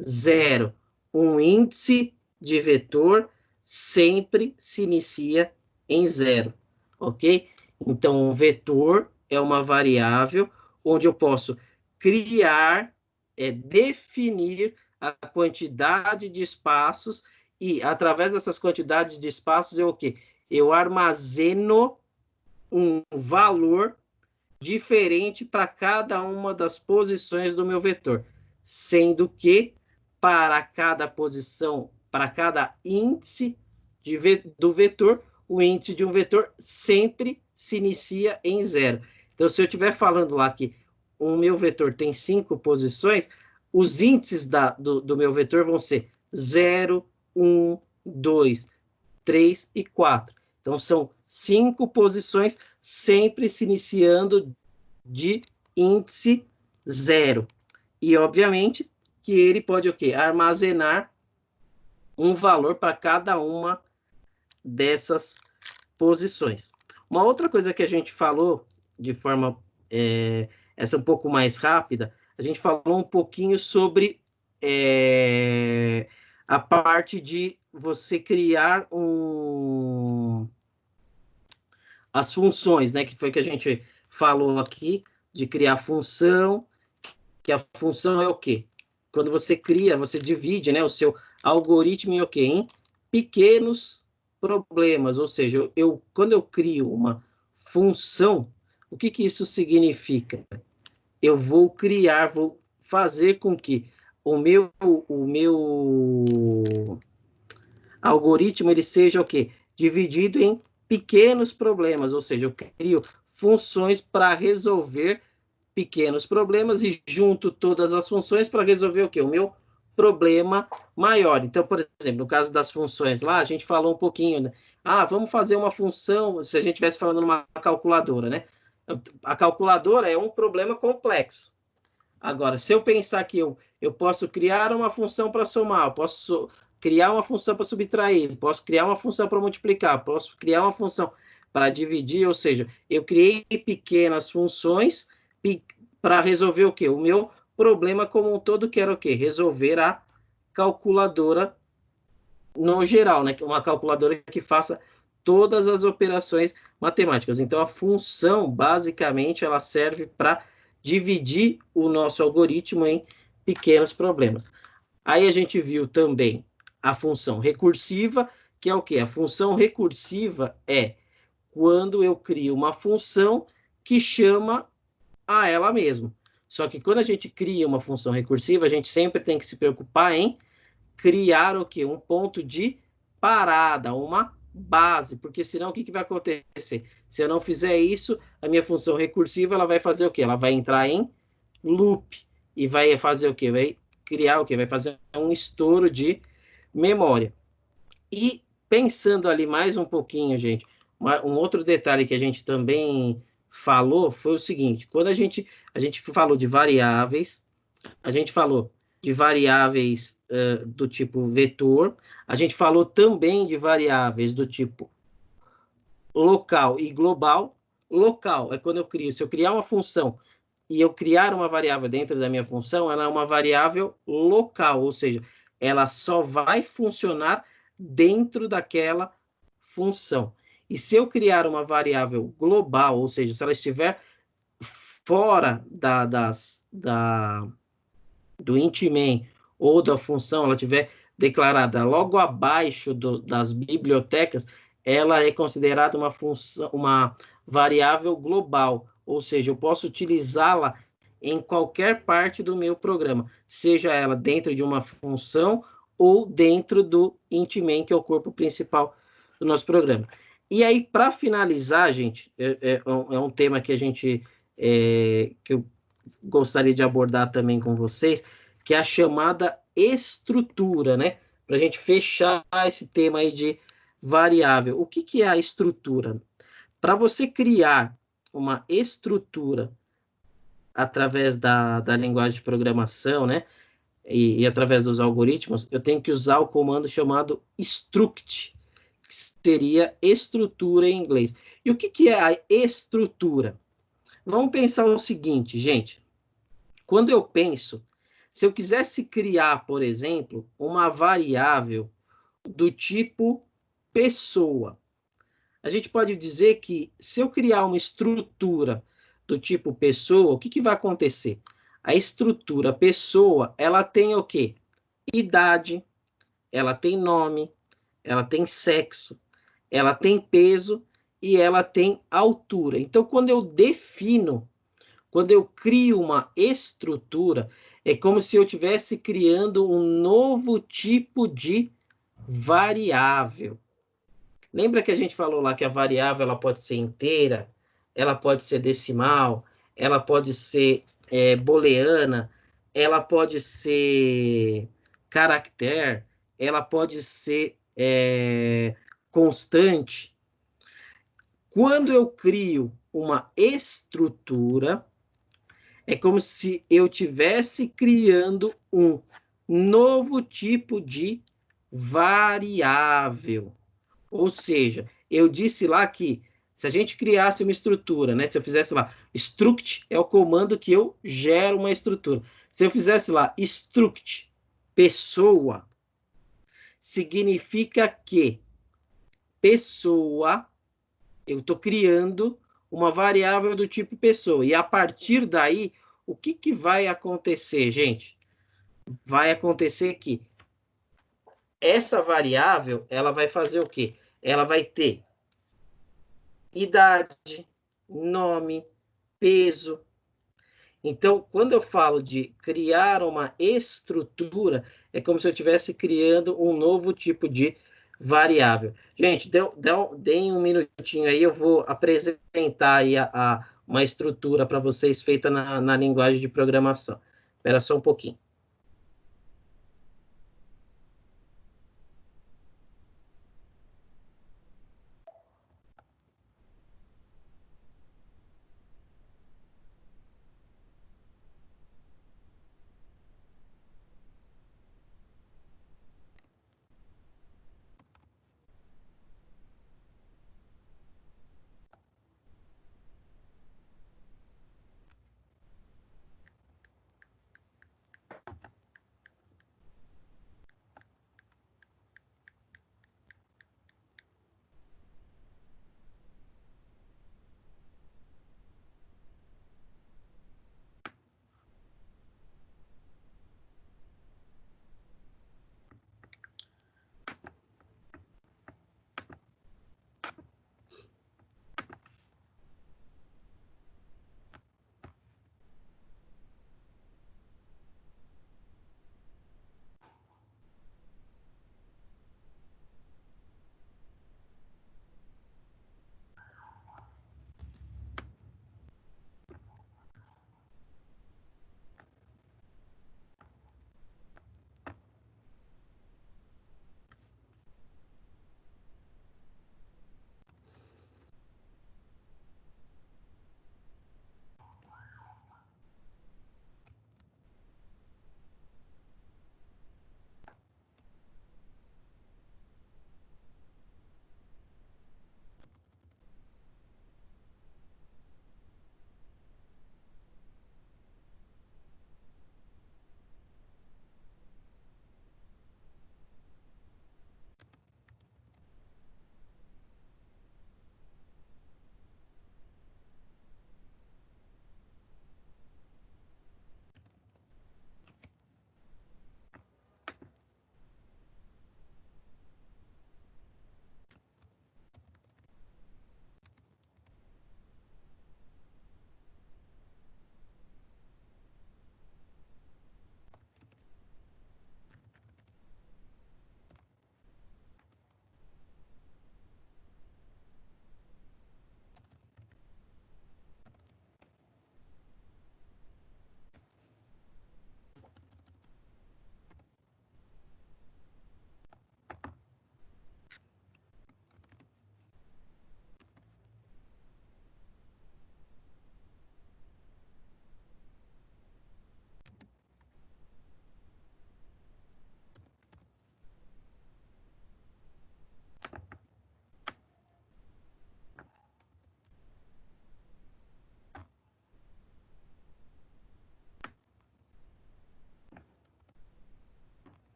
0. Um índice de vetor sempre se inicia em 0, ok? Então, um vetor é uma variável onde eu posso criar, definir a quantidade de espaços e, através dessas quantidades de espaços, eu o quê? Eu armazeno um valor diferente para cada uma das posições do meu vetor, sendo que para cada posição, para cada índice do vetor, o índice de um vetor sempre se inicia em 0. Então, se eu estiver falando lá que o meu vetor tem 5 posições, os índices do meu vetor vão ser 0, 1, 2, 3 e 4. Então, são 5 posições, sempre se iniciando de índice 0. E, obviamente, que ele pode o quê? Armazenar um valor para cada uma dessas posições. Uma outra coisa que a gente falou de forma essa um pouco mais rápida, a gente falou um pouquinho sobre a parte de você criar as funções, né? Que foi que a gente falou aqui, de criar função, que a função é o quê? Quando você cria, você divide, né, o seu algoritmo em o quê? Em pequenos problemas, ou seja, quando eu crio uma função, o que isso significa? Eu vou fazer com que o meu algoritmo ele seja o quê? Dividido em pequenos problemas, ou seja, eu crio funções para resolver pequenos problemas e junto todas as funções para resolver o quê? O meu problema maior. Então, por exemplo, no caso das funções lá, a gente falou um pouquinho, né? Vamos fazer uma função, se a gente estivesse falando numa calculadora, né? A calculadora é um problema complexo. Agora, se eu pensar que eu posso criar uma função para somar, eu posso criar uma função para subtrair, posso criar uma função para multiplicar, posso criar uma função para dividir, ou seja, eu criei pequenas funções para resolver o quê? O meu problema como um todo, que era o quê? Resolver a calculadora no geral, né? Uma calculadora que faça todas as operações matemáticas. Então, a função, basicamente, ela serve para dividir o nosso algoritmo em pequenos problemas. Aí a gente viu também a função recursiva, que é o quê? A função recursiva é quando eu crio uma função que chama a ela mesma. Só que quando a gente cria uma função recursiva, a gente sempre tem que se preocupar em criar o quê? Um ponto de parada, uma base, porque senão o que vai acontecer? Se eu não fizer isso, a minha função recursiva ela vai fazer o quê? Ela vai entrar em loop e vai fazer o quê? Vai criar o quê? Vai fazer um estouro de memória. E pensando ali mais um pouquinho, gente, um outro detalhe que a gente também falou foi o seguinte: quando a gente falou de variáveis, a gente falou de variáveis do tipo vetor, a gente falou também de variáveis do tipo local e global. Local é quando se eu criar uma função e eu criar uma variável dentro da minha função, ela é uma variável local, ou seja, ela só vai funcionar dentro daquela função. E se eu criar uma variável global, ou seja, se ela estiver fora do int main ou da função, ela estiver declarada logo abaixo das bibliotecas, ela é considerada uma função, uma variável global, ou seja, eu posso utilizá-la em qualquer parte do meu programa, seja ela dentro de uma função ou dentro do int main, que é o corpo principal do nosso programa. E aí, para finalizar, gente, é um tema que que eu gostaria de abordar também com vocês, que é a chamada estrutura, né? Para a gente fechar esse tema aí de variável. O que é a estrutura? Para você criar uma estrutura através da linguagem de programação, né? E através dos algoritmos, eu tenho que usar o comando chamado struct, que seria estrutura em inglês. E o que é a estrutura? Vamos pensar o seguinte, gente. Quando eu penso, se eu quisesse criar, por exemplo, uma variável do tipo pessoa, a gente pode dizer que se eu criar uma estrutura do tipo pessoa, o que vai acontecer? A estrutura pessoa, ela tem o quê? Idade, ela tem nome, ela tem sexo, ela tem peso e ela tem altura. Então, quando eu crio uma estrutura, é como se eu estivesse criando um novo tipo de variável. Lembra que a gente falou lá que a variável ela pode ser inteira, ela pode ser decimal, ela pode ser booleana, ela pode ser caractere, ela pode ser constante. Quando eu crio uma estrutura, é como se eu estivesse criando um novo tipo de variável. Ou seja, eu disse lá que se a gente criasse uma estrutura, né? Se eu fizesse lá, struct é o comando que eu gero uma estrutura. Se eu fizesse lá, struct pessoa, significa que pessoa, eu estou criando uma variável do tipo pessoa. E a partir daí, o que vai acontecer, gente? Vai acontecer que essa variável, ela vai fazer o quê? Ela vai ter idade, nome, peso. Então, quando eu falo de criar uma estrutura, é como se eu estivesse criando um novo tipo de variável. Gente, deem um minutinho aí, eu vou apresentar aí uma estrutura para vocês feita na linguagem de programação. Espera só um pouquinho.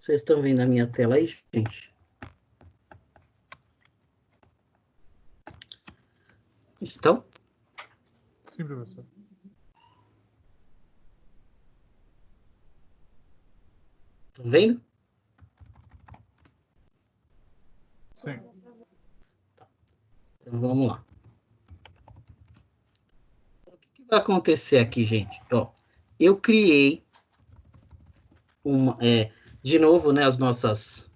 Vocês estão vendo a minha tela aí, gente? Estão? Sim, professor. Estão vendo? Sim. Então, vamos lá. O que vai acontecer aqui, gente? Ó, eu criei de novo, né, as nossas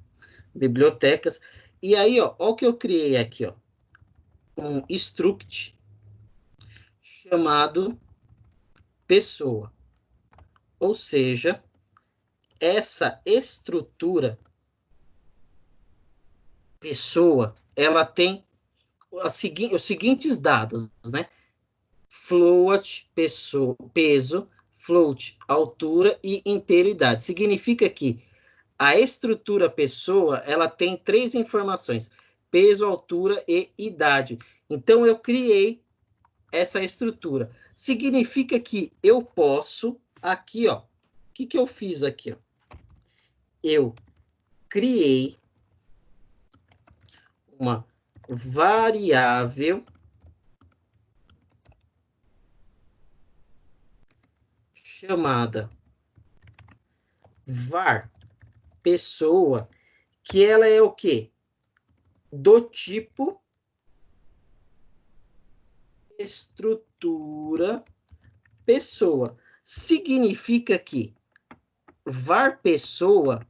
bibliotecas. E aí, ó o que eu criei aqui, ó. Um struct chamado pessoa. Ou seja, essa estrutura pessoa, ela tem os seguintes dados, né? Float, peso, float, altura e inteiridade. Significa que a estrutura pessoa, ela tem 3 informações: peso, altura e idade. Então, eu criei essa estrutura. Significa que eu posso, aqui, ó, o que eu fiz aqui, ó? Eu criei uma variável chamada var pessoa, que ela é o quê? Do tipo estrutura pessoa. Significa que var pessoa,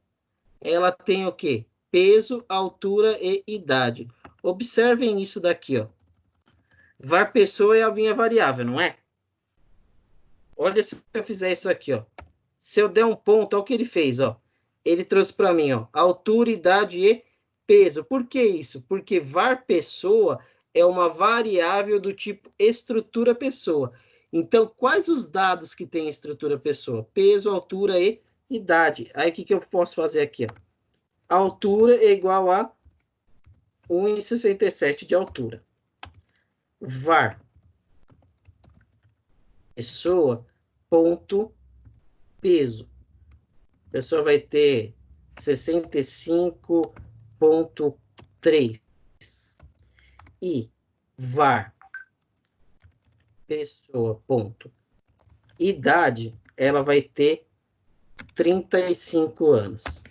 ela tem o quê? Peso, altura e idade. Observem isso daqui, ó. Var pessoa é a minha variável, não é? Olha se eu fizer isso aqui, ó. Se eu der um ponto, olha o que ele fez, ó. Ele trouxe para mim, ó, altura, idade e peso. Por que isso? Porque var pessoa é uma variável do tipo estrutura pessoa. Então, quais os dados que tem estrutura pessoa? Peso, altura e idade. Aí, o que eu posso fazer aqui, ó? A altura é igual a 1,67 de altura. Var pessoa ponto peso. A pessoa vai ter 65,3. E var pessoa ponto idade, ela vai ter 35 anos. O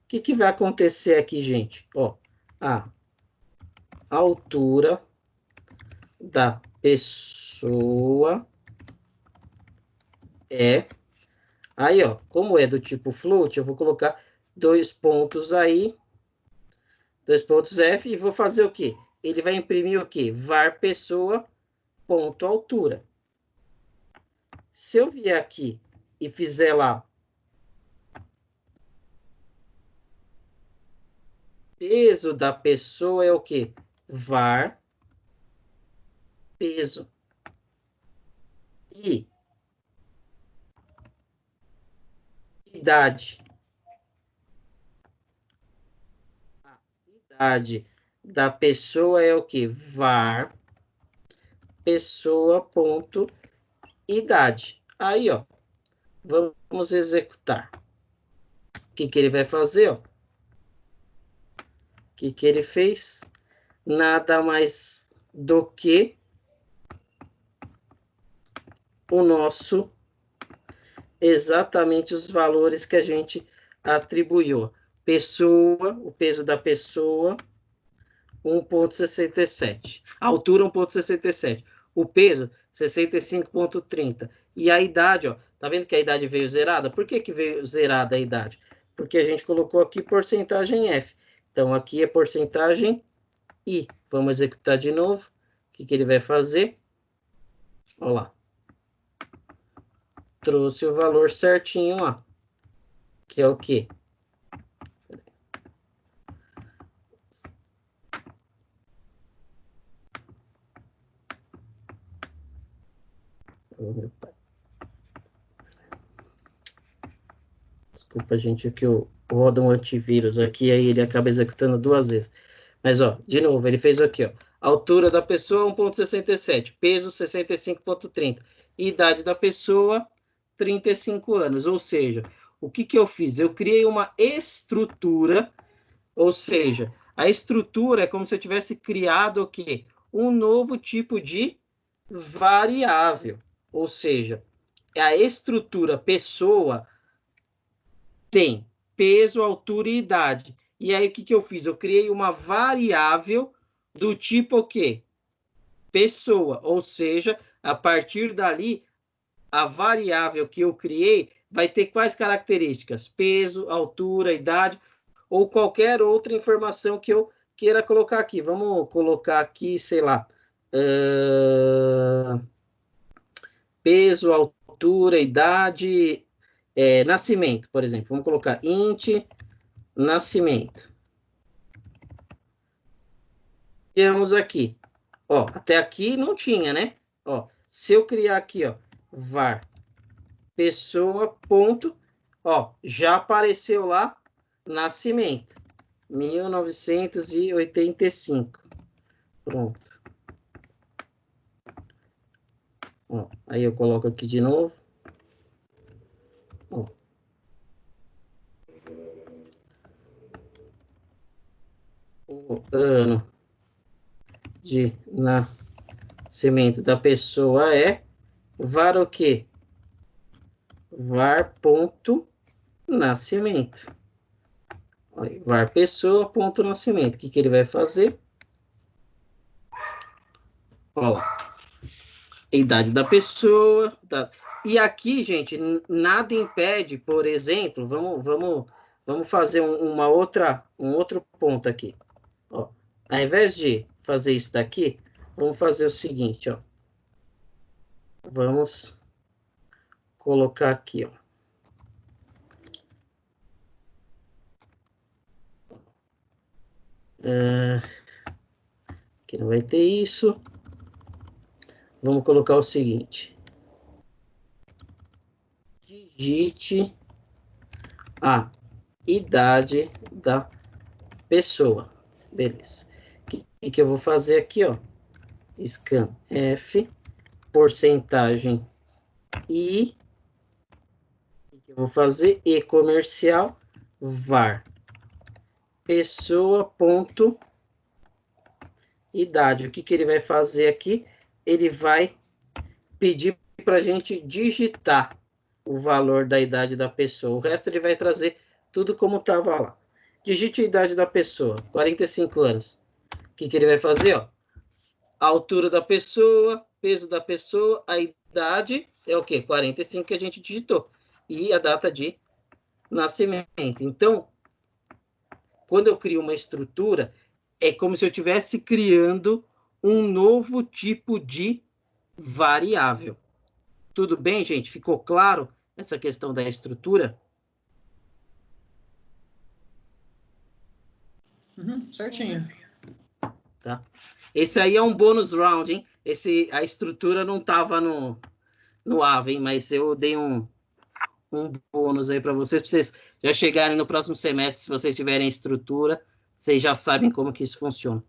que vai acontecer aqui, gente? Ó, a altura da pessoa é... Aí, ó, como é do tipo float, eu vou colocar 2 pontos aí, 2 pontos F, e vou fazer o quê? Ele vai imprimir o quê? Var pessoa ponto altura. Se eu vier aqui e fizer lá peso da pessoa é o quê? Var peso. E idade. A idade da pessoa é o quê? Var pessoa ponto idade. Aí, ó, vamos executar. O que ele vai fazer, ó? O que ele fez? Nada mais do que o nosso, exatamente os valores que a gente atribuiu. Pessoa, o peso da pessoa, 1,67. Altura, 1,67. O peso, 65,30. E a idade, ó, tá vendo que a idade veio zerada? Por que veio zerada a idade? Porque a gente colocou aqui porcentagem F. Então, aqui é porcentagem I. Vamos executar de novo. O que ele vai fazer? Olha lá. Trouxe o valor certinho lá. Que é o quê? Oh, meu pai. Desculpa, gente, é que eu rodo um antivírus aqui, aí ele acaba executando 2 vezes. Mas, ó, de novo, ele fez aqui, ó. Altura da pessoa, 1,67. Peso, 65,30. Idade da pessoa, 35 anos. Ou seja, o que que eu fiz? Eu criei uma estrutura, ou seja, a estrutura é como se eu tivesse criado o quê? Um novo tipo de variável. Ou seja, a estrutura pessoa tem peso, altura e idade. E aí, o que que eu fiz? Eu criei uma variável do tipo o quê? Pessoa. Ou seja, a partir dali, a variável que eu criei vai ter quais características? Peso, altura, idade, ou qualquer outra informação que eu queira colocar aqui. Vamos colocar aqui, sei lá, peso, altura, idade, nascimento, por exemplo. Vamos colocar int nascimento. Temos aqui, ó, até aqui não tinha, né? Ó, se eu criar aqui, ó, var pessoa ponto, ó, já apareceu lá nascimento, 1985. Pronto. Ó, aí eu coloco aqui de novo. Ó. O ano de nascimento da pessoa é var o quê? Var ponto nascimento. Aí, var pessoa ponto nascimento. O que que ele vai fazer? Olha lá. Idade da pessoa. Tá. E aqui, gente, nada impede, por exemplo, vamos fazer um outro ponto aqui. Ó, ao invés de fazer isso daqui, vamos fazer o seguinte, ó. Vamos colocar aqui, ó. Aqui não vai ter isso. Vamos colocar o seguinte. Digite a idade da pessoa. Beleza. O que eu vou fazer aqui, ó? Scan F, porcentagem I. O que eu vou fazer? E comercial, var pessoa ponto idade. O que que ele vai fazer aqui? Ele vai pedir para a gente digitar o valor da idade da pessoa. O resto ele vai trazer tudo como estava lá. Digite a idade da pessoa, 45 anos. O que que ele vai fazer? Ó? A altura da pessoa, peso da pessoa, a idade é o quê? 45 que a gente digitou. E a data de nascimento. Então, quando eu crio uma estrutura, é como se eu estivesse criando um novo tipo de variável. Tudo bem, gente? Ficou claro essa questão da estrutura? Certinho. Tá? Esse aí é um bônus round, hein? A estrutura não estava no AVA, hein? Mas eu dei um bônus aí para vocês já chegarem no próximo semestre, se vocês tiverem estrutura, vocês já sabem como que isso funciona.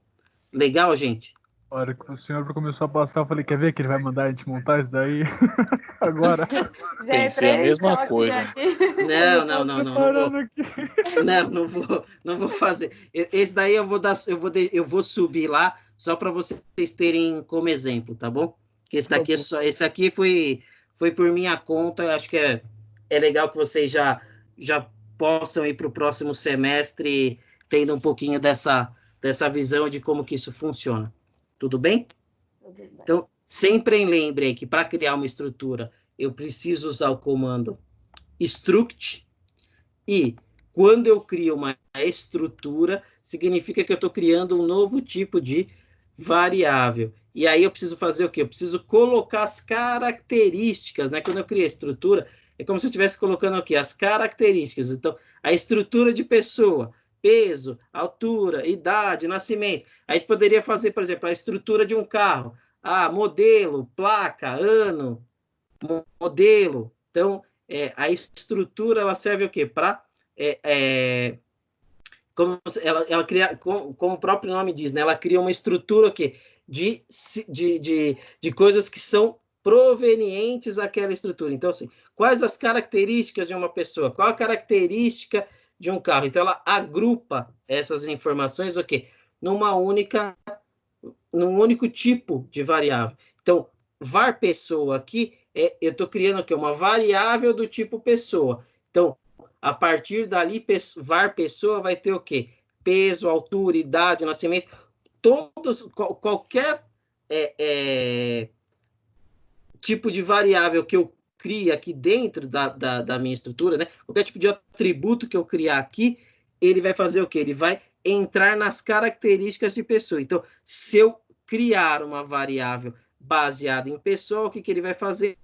Legal, gente? A hora que o senhor começou a passar, eu falei, quer ver que ele vai mandar a gente montar isso daí? Agora. Pensei a mesma coisa. Não vou fazer. Esse daí eu vou subir lá só para vocês terem como exemplo, tá bom? Esse aqui foi por minha conta, acho que é legal que vocês já possam ir para o próximo semestre tendo um pouquinho dessa visão de como que isso funciona. Tudo bem? Então, sempre lembrem que para criar uma estrutura, eu preciso usar o comando struct, e quando eu crio uma estrutura, significa que eu estou criando um novo tipo de variável. E aí eu preciso fazer o quê? Eu preciso colocar as características, né? Quando eu crio a estrutura, é como se eu estivesse colocando aqui as características. Então, a estrutura de pessoa, peso, altura, idade, nascimento. A gente poderia fazer, por exemplo, a estrutura de um carro. Modelo, placa, ano, modelo. Então, a estrutura, ela serve o quê? Para... como ela cria, como o próprio nome diz, né? Ela cria uma estrutura o quê? De coisas que são provenientes àquela estrutura. Então, assim, quais as características de uma pessoa, qual a característica de um carro. Então, ela agrupa essas informações, o quê? Num único tipo de variável. Então, var pessoa aqui, eu estou criando aqui uma variável do tipo pessoa. Então, a partir dali, var pessoa vai ter o quê? Peso, altura, idade, nascimento, qualquer tipo de variável que eu crie aqui dentro da minha estrutura, né? Qualquer tipo de atributo que eu criar aqui, ele vai fazer o quê? Ele vai entrar nas características de pessoa. Então, se eu criar uma variável baseada em pessoa, o que ele vai fazer?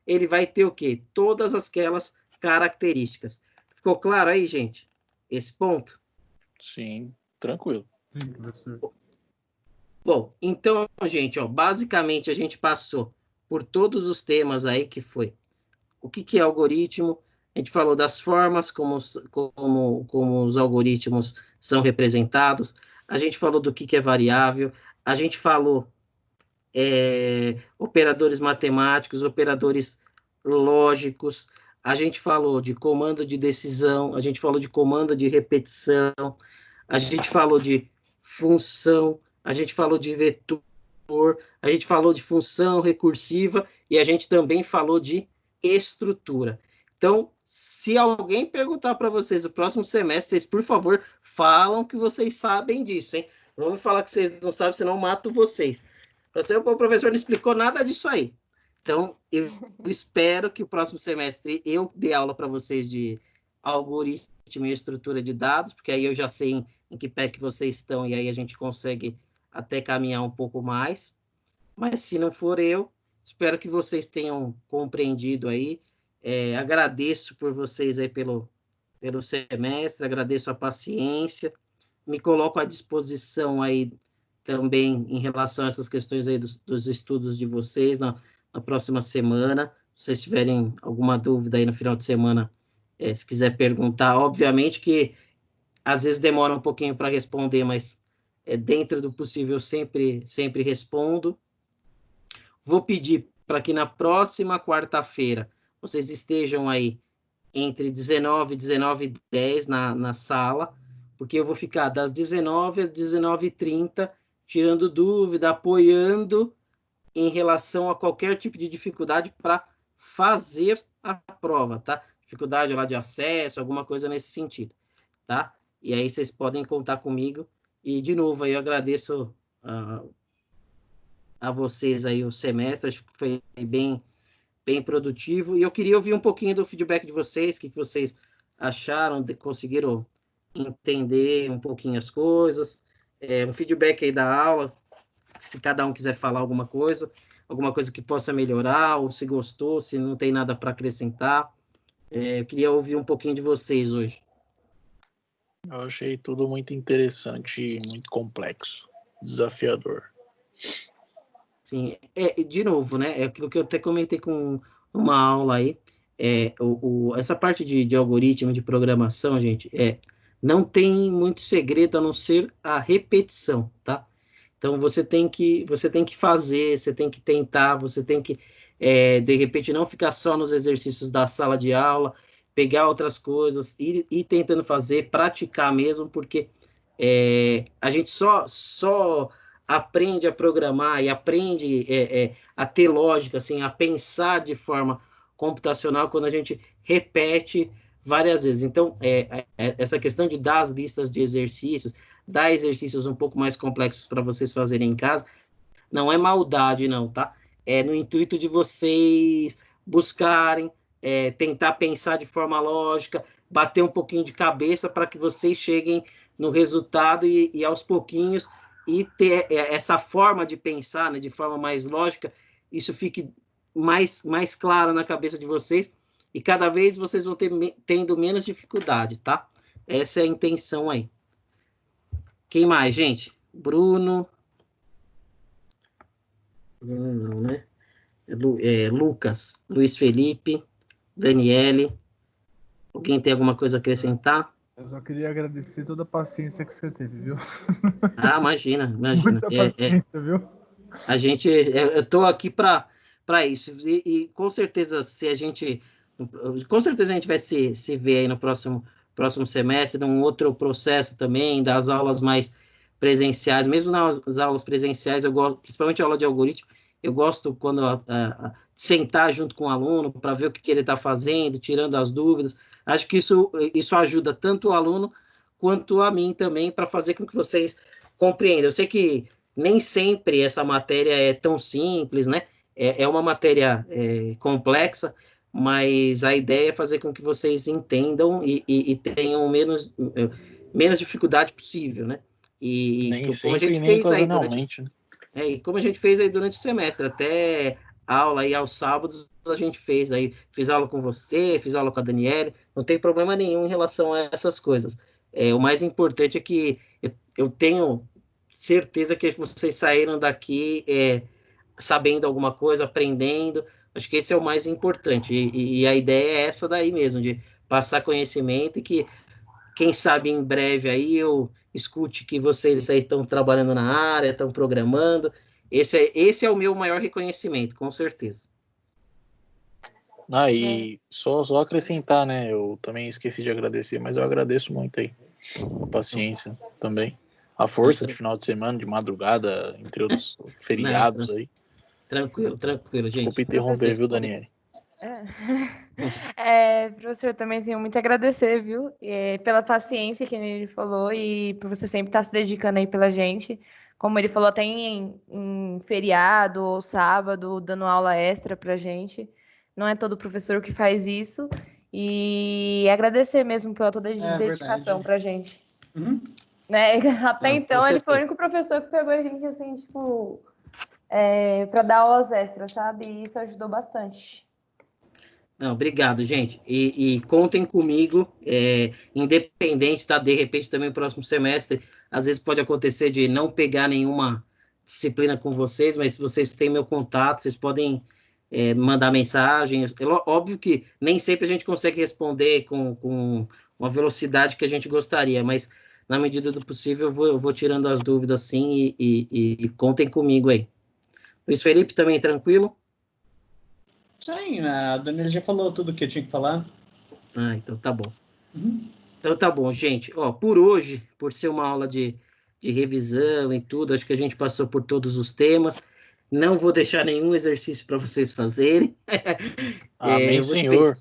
Ele vai ter o quê? Todas aquelas características. Ficou claro aí, gente? Esse ponto? Sim, tranquilo. Sim, professor. Bom, então, gente, basicamente a gente passou por todos os temas aí que foi o que é algoritmo, a gente falou das formas como os algoritmos são representados, a gente falou do que é variável, a gente falou operadores matemáticos, operadores lógicos, a gente falou de comando de decisão, a gente falou de comando de repetição, a gente falou de função, a gente falou de vetor, a gente falou de função recursiva e a gente também falou de estrutura. Então, se alguém perguntar para vocês o próximo semestre, vocês, por favor, falam que vocês sabem disso, hein? Não vamos falar que vocês não sabem, senão eu mato vocês. O professor não explicou nada disso aí. Então, eu espero que o próximo semestre eu dê aula para vocês de algoritmo e estrutura de dados, porque aí eu já sei em que pé que vocês estão e aí a gente consegue até caminhar um pouco mais. Mas se não for eu, espero que vocês tenham compreendido aí. Agradeço por vocês aí pelo semestre, agradeço a paciência, me coloco à disposição aí também em relação a essas questões aí dos estudos de vocês na próxima semana. Se vocês tiverem alguma dúvida aí no final de semana, se quiser perguntar, obviamente que às vezes demora um pouquinho para responder, mas dentro do possível sempre respondo. Vou pedir para que na próxima quarta-feira vocês estejam aí entre 19 e 19h10 na sala, porque eu vou ficar das 19 às 19h30 tirando dúvida, apoiando em relação a qualquer tipo de dificuldade para fazer a prova, tá? Dificuldade lá de acesso, alguma coisa nesse sentido, tá? E aí vocês podem contar comigo. E, de novo, aí eu agradeço a vocês aí o semestre, acho que foi bem produtivo. E eu queria ouvir um pouquinho do feedback de vocês, o que vocês acharam, conseguiram entender um pouquinho as coisas, um feedback aí da aula, se cada um quiser falar alguma coisa que possa melhorar, ou se gostou, se não tem nada para acrescentar. Eu queria ouvir um pouquinho de vocês hoje. Eu achei tudo muito interessante e muito complexo, desafiador. Sim, de novo, né? É aquilo que eu até comentei com uma aula aí. Essa parte de algoritmo, de programação, gente, não tem muito segredo a não ser a repetição, tá? Então, você tem que fazer, você tem que tentar, você tem que, de repente, não ficar só nos exercícios da sala de aula, pegar outras coisas, ir tentando fazer, praticar mesmo, porque a gente só aprende a programar e aprende a ter lógica, assim, a pensar de forma computacional quando a gente repete várias vezes. Então, essa questão de dar as listas de exercícios, dar exercícios um pouco mais complexos para vocês fazerem em casa, não é maldade, não, tá? É no intuito de vocês buscarem, tentar pensar de forma lógica, bater um pouquinho de cabeça para que vocês cheguem no resultado e aos pouquinhos, e ter essa forma de pensar, né, de forma mais lógica, isso fique mais claro na cabeça de vocês, e cada vez vocês vão tendo menos dificuldade, tá? Essa é a intenção aí. Quem mais, gente? Bruno não, né? Lucas, Luiz Felipe, Daniele. Alguém tem alguma coisa a acrescentar? Eu só queria agradecer toda a paciência que você teve, viu? Ah, imagina. Muita paciência, viu? Eu estou aqui para isso. E com certeza, se a gente Com certeza a gente vai se ver aí no próximo semestre, num outro processo também, das aulas mais presenciais. Mesmo nas aulas presenciais, eu gosto, principalmente a aula de algoritmo, eu gosto quando sentar junto com o aluno para ver o que ele está fazendo, tirando as dúvidas. Acho que isso ajuda tanto o aluno quanto a mim também, para fazer com que vocês compreendam. Eu sei que nem sempre essa matéria é tão simples, né? É uma matéria complexa, mas a ideia é fazer com que vocês entendam e tenham menos dificuldade possível, né? Nem Como a sempre, gente nem fez aí ocasionalmente, né? e como a gente fez aí durante o semestre, até aula aí aos sábados a gente fez aí, fiz aula com você, fiz aula com a Daniela, não tem problema nenhum em relação a essas coisas. O mais importante é que eu tenho certeza que vocês saíram daqui sabendo alguma coisa, aprendendo. Acho que esse é o mais importante. E a ideia é essa daí mesmo, de passar conhecimento e que, quem sabe, em breve aí eu escute que vocês aí estão trabalhando na área, estão programando. Esse é o meu maior reconhecimento, com certeza. E só acrescentar, né? Eu também esqueci de agradecer, mas eu agradeço muito aí a paciência também. A força de final de semana, de madrugada, entre outros feriados aí. Tranquilo, gente. Desculpa interromper, viu, Daniele? Professor, também tenho muito a agradecer, viu? Pela paciência que ele falou e por você sempre estar se dedicando aí pela gente. Como ele falou, até em feriado ou sábado, dando aula extra pra gente. Não é todo professor que faz isso. E agradecer mesmo pela toda a dedicação pra gente. Uhum. Né? Até então, ele foi o único professor que pegou a gente, assim, tipo, pra dar aulas extras, sabe? E isso ajudou bastante. Não, obrigado, gente. E contem comigo, independente, tá? De repente, também no próximo semestre, às vezes pode acontecer de não pegar nenhuma disciplina com vocês, mas se vocês têm meu contato, vocês podem mandar mensagens. Óbvio que nem sempre a gente consegue responder com uma velocidade que a gente gostaria, mas na medida do possível eu vou tirando as dúvidas, sim, e contem comigo aí. Luiz Felipe, também tranquilo? Sim, a Daniela já falou tudo que eu tinha que falar. Então tá bom. Uhum. Então tá bom, gente. Por hoje, por ser uma aula de revisão e tudo, acho que a gente passou por todos os temas. Não vou deixar nenhum exercício para vocês fazerem. Amém, senhor.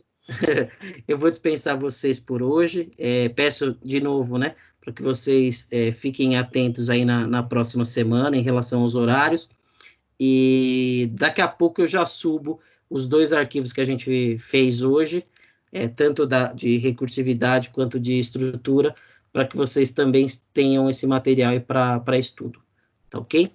Eu vou dispensar vocês por hoje. Peço de novo, né, para que vocês fiquem atentos aí na próxima semana em relação aos horários. E daqui a pouco eu já subo os 2 arquivos que a gente fez hoje, tanto de recursividade quanto de estrutura, para que vocês também tenham esse material para estudo. Tá ok?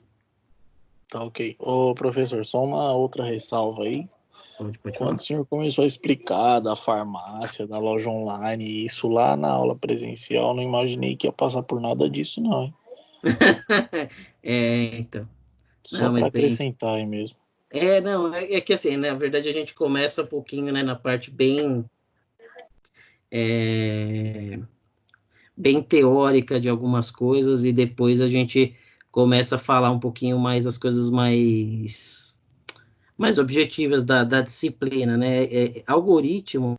Tá ok. Ô, professor, só uma outra ressalva aí. Pode Quando falar. o senhor começou a explicar da farmácia, da loja online, isso lá na aula presencial, não imaginei que ia passar por nada disso, não, hein? Então. Só para acrescentar aí mesmo. Não, é que assim, na verdade a gente começa um pouquinho, né, na parte bem teórica de algumas coisas e depois a gente começa a falar um pouquinho mais as coisas mais objetivas da disciplina, né? Algoritmo,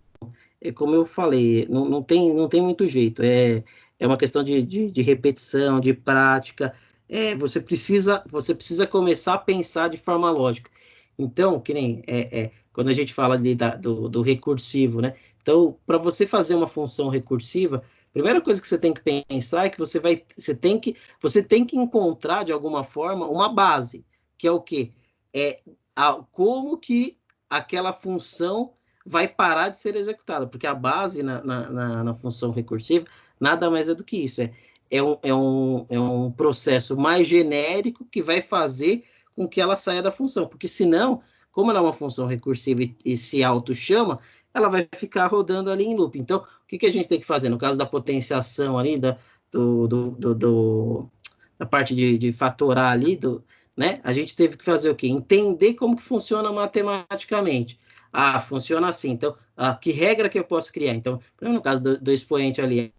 como eu falei, não tem muito jeito, é uma questão de repetição, de prática. Você precisa começar a pensar de forma lógica. Então, que nem quando a gente fala do recursivo, né? Então, para você fazer uma função recursiva, a primeira coisa que você tem que pensar é que você tem que encontrar de alguma forma uma base, que é o quê? Como que aquela função vai parar de ser executada, porque a base na função recursiva nada mais é do que isso, é um processo mais genérico que vai fazer com que ela saia da função, porque senão, como ela é uma função recursiva e se auto-chama, ela vai ficar rodando ali em loop. Então, o que a gente tem que fazer? No caso da potenciação ali, da parte de fatorar ali, né? A gente teve que fazer o quê? Entender como que funciona matematicamente. Funciona assim. Então, que regra que eu posso criar? Então, no caso do expoente ali,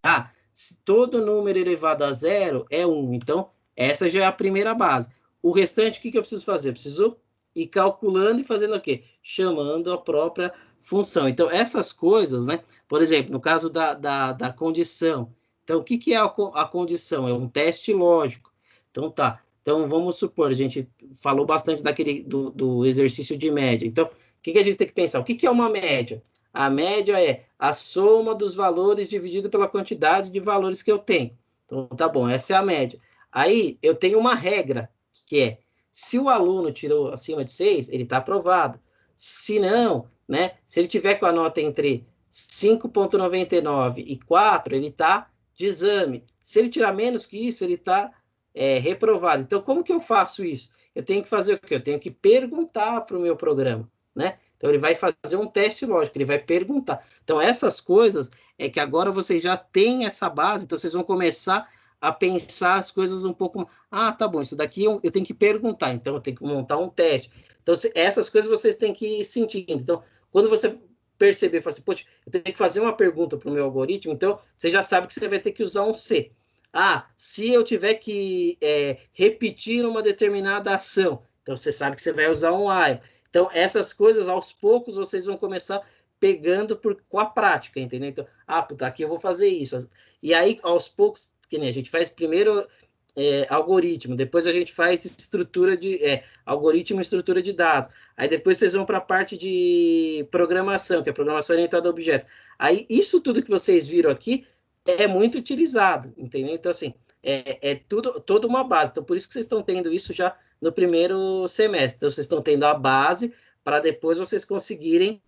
se todo número elevado a 0 é 1. Então, essa já é a primeira base. O restante, o que eu preciso fazer? Eu preciso ir calculando e fazendo o quê? Chamando a própria função. Então, essas coisas, né? Por exemplo, no caso da condição. Então, o que é a condição? É um teste lógico. Então, tá. Então, vamos supor, a gente falou bastante do exercício de média. Então, o que a gente tem que pensar? O que é uma média? A média é a soma dos valores dividido pela quantidade de valores que eu tenho. Então, tá bom, essa é a média. Aí, eu tenho uma regra, que é, se o aluno tirou acima de 6, ele está aprovado. Se não, né, se ele tiver com a nota entre 5,99 e 4, ele está de exame. Se ele tirar menos que isso, ele está reprovado. Então, como que eu faço isso? Eu tenho que fazer o quê? Eu tenho que perguntar para o meu programa, né? Então, ele vai fazer um teste lógico, ele vai perguntar. Então, essas coisas é que agora vocês já têm essa base, então vocês vão começar a pensar as coisas um pouco... Ah, tá bom, isso daqui eu tenho que perguntar, então eu tenho que montar um teste. Então, essas coisas vocês têm que ir sentindo. Então, quando você perceber, falar assim, poxa, eu tenho que fazer uma pergunta para o meu algoritmo, então você já sabe que você vai ter que usar um C. Ah, se eu tiver que repetir uma determinada ação, então você sabe que você vai usar um while. Então, essas coisas, aos poucos, vocês vão começar pegando com a prática, entendeu? Então, puta, aqui eu vou fazer isso. E aí, aos poucos, que nem a gente faz primeiro algoritmo, depois a gente faz estrutura de algoritmo e estrutura de dados. Aí depois vocês vão para a parte de programação, que é programação orientada a objetos. Aí, isso tudo que vocês viram aqui é muito utilizado, entendeu? Então, assim, toda uma base. Então, por isso que vocês estão tendo isso já no primeiro semestre. Então, vocês estão tendo a base para depois vocês conseguirem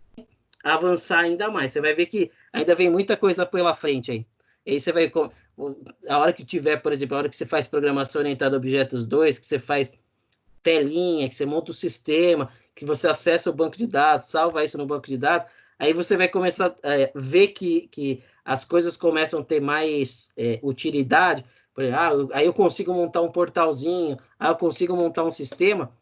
avançar ainda mais. Você vai ver que ainda vem muita coisa pela frente aí. E aí você vai... A hora que tiver, por exemplo, a hora que você faz programação orientada a objetos 2, que você faz telinha, que você monta o sistema, que você acessa o banco de dados, salva isso no banco de dados, aí você vai começar a ver que as coisas começam a ter mais utilidade. Por exemplo, aí eu consigo montar um portalzinho, aí eu consigo montar um sistema,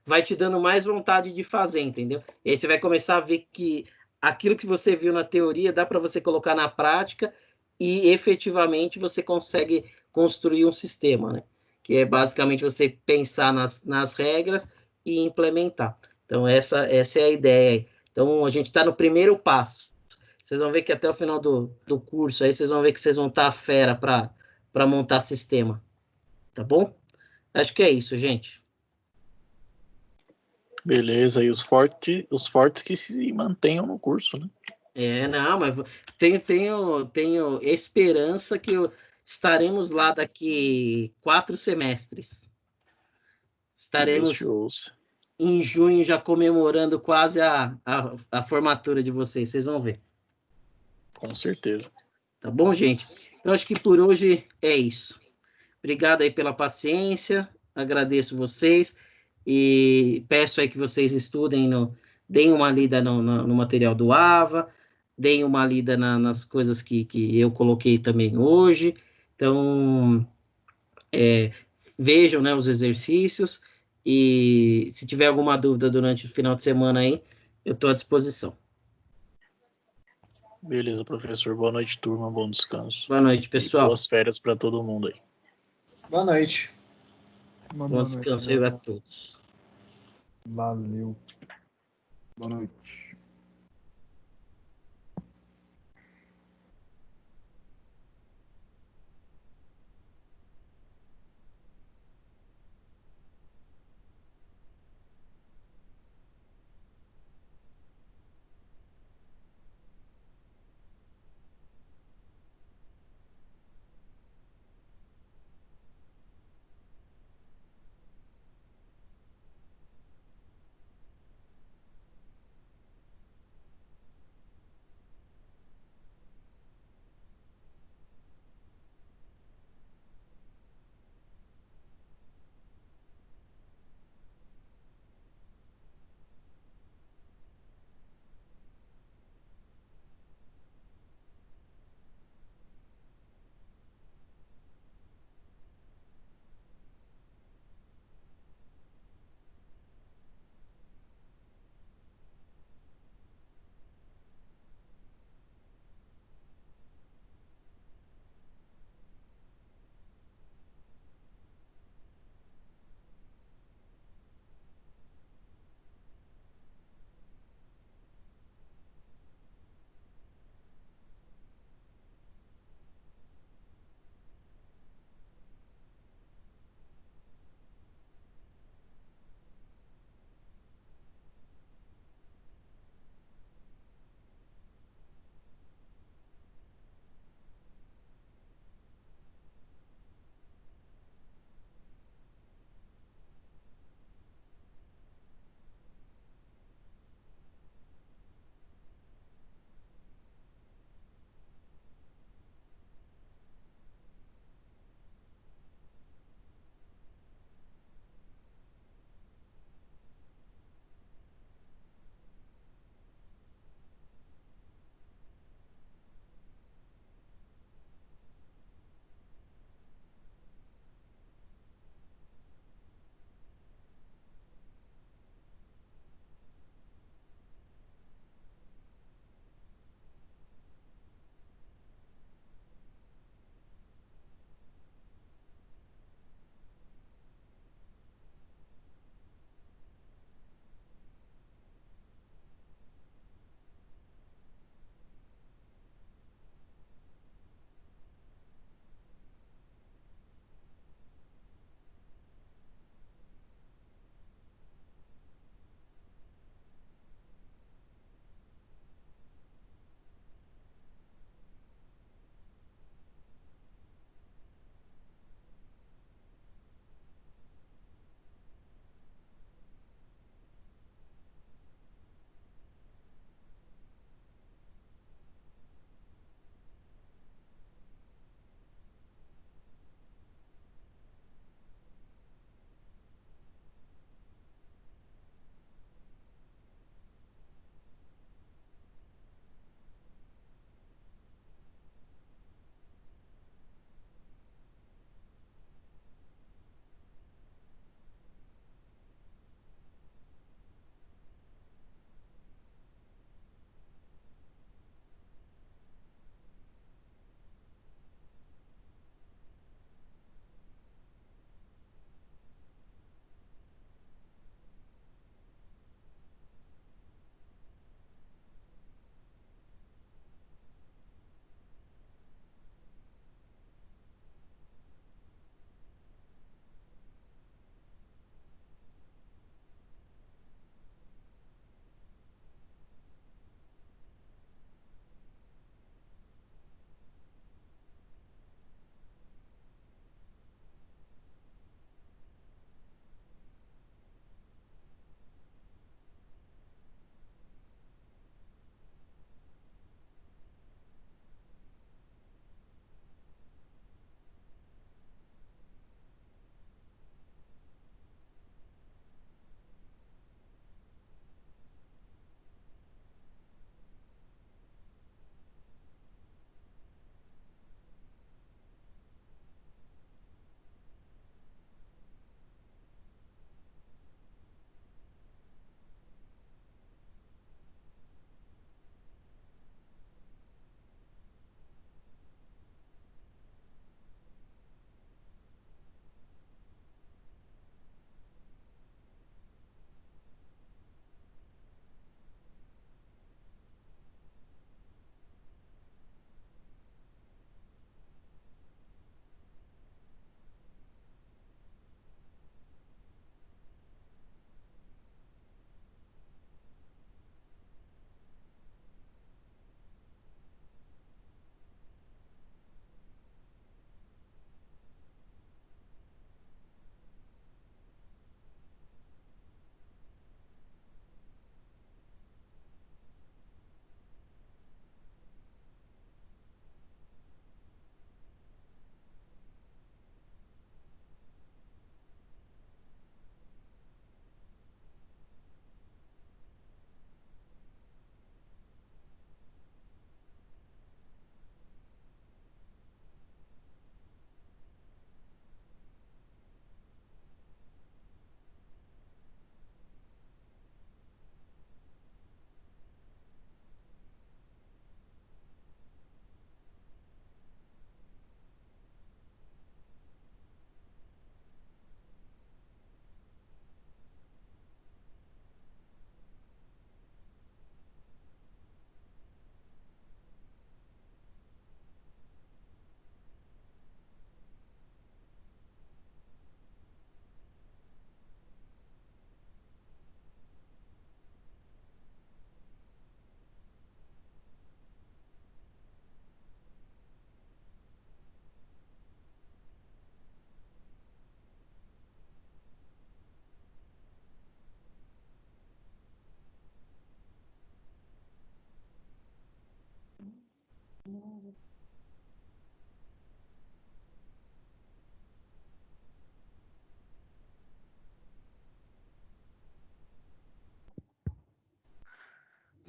vai te dando mais vontade de fazer, entendeu? E aí você vai começar a ver que aquilo que você viu na teoria dá para você colocar na prática e efetivamente você consegue construir um sistema, né? Que é basicamente você pensar nas regras e implementar. Então, essa é a ideia. Então, a gente está no primeiro passo. Vocês vão ver que até o final do curso, aí vocês vão ver que vocês vão estar fera para montar sistema. Tá bom? Acho que é isso, gente. Beleza, e os fortes que se mantenham no curso, né? Não, mas tenho esperança que estaremos lá daqui 4 semestres. Estaremos em junho já comemorando quase a formatura de vocês. Vocês vão ver. Com certeza. Tá bom, gente? Eu acho que por hoje é isso. Obrigado aí pela paciência. Agradeço vocês. E peço aí que vocês estudem, deem uma lida no material do AVA, deem uma lida nas coisas que eu coloquei também hoje. Então, vejam, né, os exercícios. E se tiver alguma dúvida durante o final de semana aí, eu estou à disposição. Beleza, professor. Boa noite, turma. Bom descanso. Boa noite, pessoal. E boas férias para todo mundo aí. Boa noite. Bom descanso aí a todos. Valeu. Boa noite.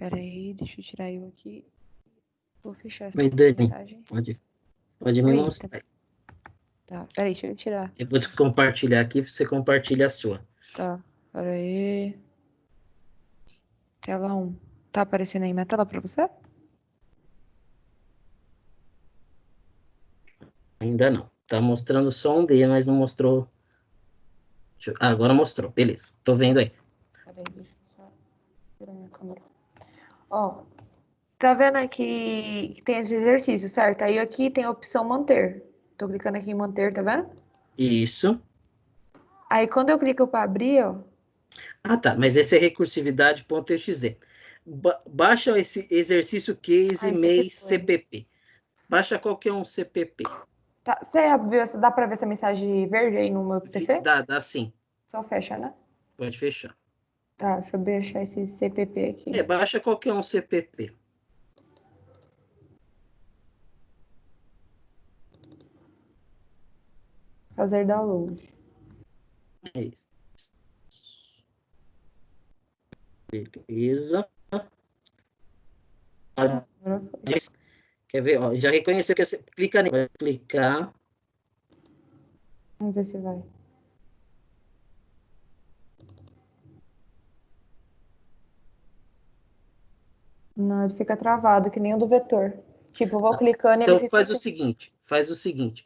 Pera aí, deixa eu tirar eu aqui. Vou fechar essa Oi, Dani, mensagem. pode me Oi, mostrar. Tá, pera aí, deixa eu tirar. Eu vou descompartilhar aqui, você compartilha a sua. Tá, pera aí. Tela 1. Tá aparecendo aí minha tela pra você? Ainda não. Tá mostrando só um D, mas não mostrou. Agora mostrou, beleza. Tô vendo aí. Pera aí, deixa eu só tirar minha câmera. Ó, tá vendo aqui que tem esse exercício, certo? Aí aqui tem a opção manter. Tô clicando aqui em manter, tá vendo? Isso. Aí quando eu clico pra abrir, ó. Ah, tá. Mas esse é recursividade.exe. Baixa esse exercício case Isso aqui MEI foi. CPP. Baixa qualquer um CPP. Tá, dá pra ver essa mensagem verde aí no meu PC? Dá sim. Só fecha, né? Pode fechar. Tá, deixa eu baixar esse CPP aqui. Baixa qualquer um CPP. Fazer download. É isso. Beleza. Agora foi. Quer ver? Ó, já reconheceu que você clica nele. Vai clicar. Vamos ver se vai. Não, ele fica travado, que nem o do vetor. Tipo, eu vou clicando e ele Então fica faz o assim. seguinte.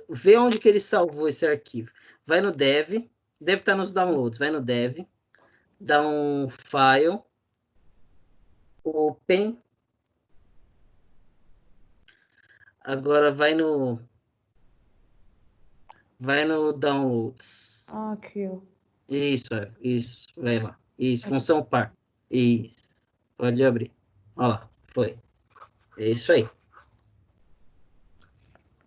Vê onde que ele salvou esse arquivo. Vai no dev. Deve estar nos downloads. Vai no dev. Dá um file. Open. Agora vai no downloads. Ah, aqui, ó. Isso, vai lá. Isso, função par. Isso. Pode abrir. Olha lá, foi. É isso aí.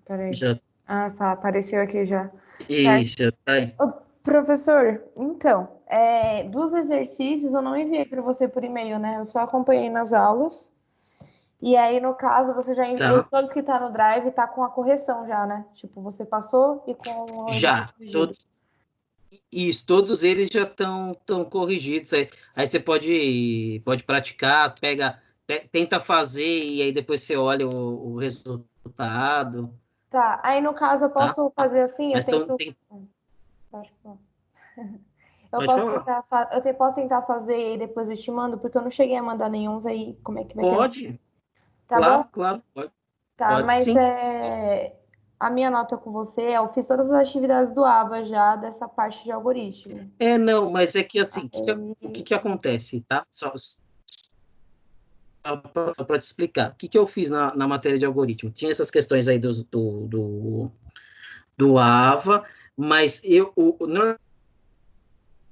Peraí. Já, Ah, tá, apareceu aqui já. Certo. isso, já tá aí. Ô, professor, então, dos exercícios eu não enviei para você por e-mail, né? Eu só acompanhei nas aulas. E aí, no caso, você já enviou Tá. todos que tá no Drive, tá com a correção já, né? Tipo, você passou e com o exercício Já. corrigido. Isso, todos eles já estão corrigidos. Aí você pode praticar, tenta fazer e aí depois você olha o resultado, Tá, aí no caso eu tá? posso fazer assim, eu Mas tento. Acho que não. Eu pode posso falar. tentar, posso tentar fazer e depois eu te mando, porque eu não cheguei a mandar nenhum, aí como é que vai ter? Pode, Tá bom? claro, Tá, pode mas sim. a minha nota com você, eu fiz todas as atividades do AVA já dessa parte de algoritmo. Não, mas é que assim, o que Aí, que acontece, tá? Só para te explicar. O que que eu fiz na matéria de algoritmo? Tinha essas questões aí do AVA, mas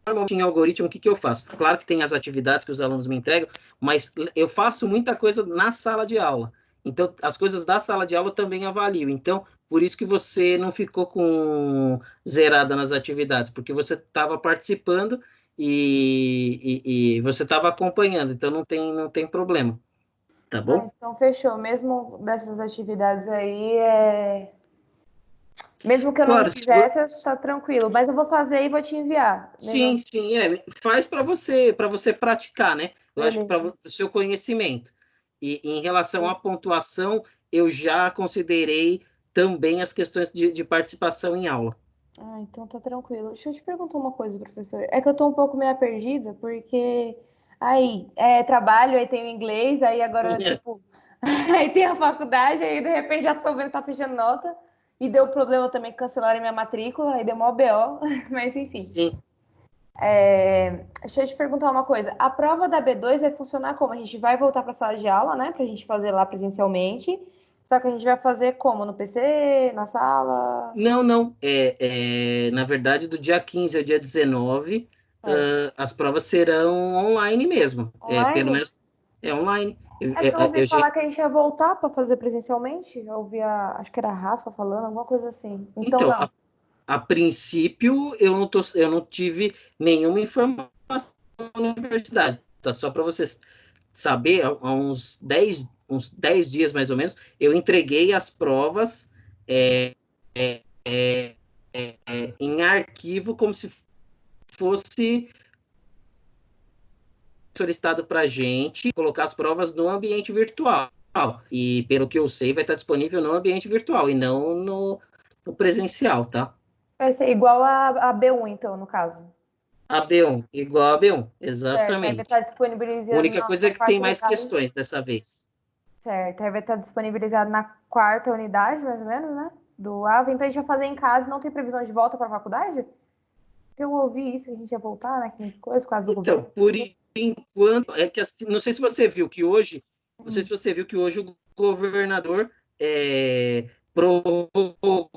normalmente em algoritmo, o que que eu faço? Claro que tem as atividades que os alunos me entregam, mas eu faço muita coisa na sala de aula. Então, as coisas da sala de aula eu também avalio. Então, por isso que você não ficou com zerada nas atividades, porque você estava participando e você estava acompanhando, então não tem problema, tá bom? então fechou. Mesmo dessas atividades aí, mesmo que eu não Claro, fizesse, tá tranquilo. Mas eu vou fazer e vou te enviar. sim, faz para você praticar, né? Eu acho que para Beleza. o seu conhecimento. E em relação à pontuação, eu já considerei também as questões de participação em aula. Ah, então tá tranquilo. Deixa eu te perguntar uma coisa, professor. É que eu tô um pouco meio perdida, porque aí trabalho, aí tem o inglês, aí agora, tipo, aí tem a faculdade, aí de repente já tô vendo que tá fechando nota. E deu problema também que cancelaram minha matrícula, aí deu mó BO, mas enfim. Sim. Deixa eu te perguntar uma coisa. A prova da B2 vai funcionar como? A gente vai voltar para a sala de aula, né? Pra gente fazer lá presencialmente. Só que a gente vai fazer como? No PC, na sala? Não. Na verdade, do dia 15 ao dia 19, Certo. as provas serão online mesmo. Pelo Online? menos é online. É porque eu ouvi falar que a gente ia voltar para fazer presencialmente. Eu ouvi acho que era a Rafa falando, alguma coisa assim. Então, Então, não. a princípio, eu não tive nenhuma informação na universidade. Tá? Só para vocês saber, há uns 10 dias mais ou menos, eu entreguei as provas em arquivo, como se fosse solicitado para a gente colocar as provas no ambiente virtual. E, pelo que eu sei, vai estar disponível no ambiente virtual e não no presencial, tá? Vai ser igual a B1, então, no caso. A B1, igual a B1, Certo, aí vai exatamente. estar A disponibilizado única coisa na é que tem quarta mais unidade. questões dessa vez. Certo, aí vai estar disponibilizado na quarta unidade, mais ou menos, né? Do AVA. Então a gente vai fazer em casa e não tem previsão de volta para a faculdade? Eu ouvi isso, que a gente ia voltar, né? Que coisa, por causa do Então, governo. por enquanto, é que não sei se você viu que hoje, não sei se você viu que hoje o governador prorrogou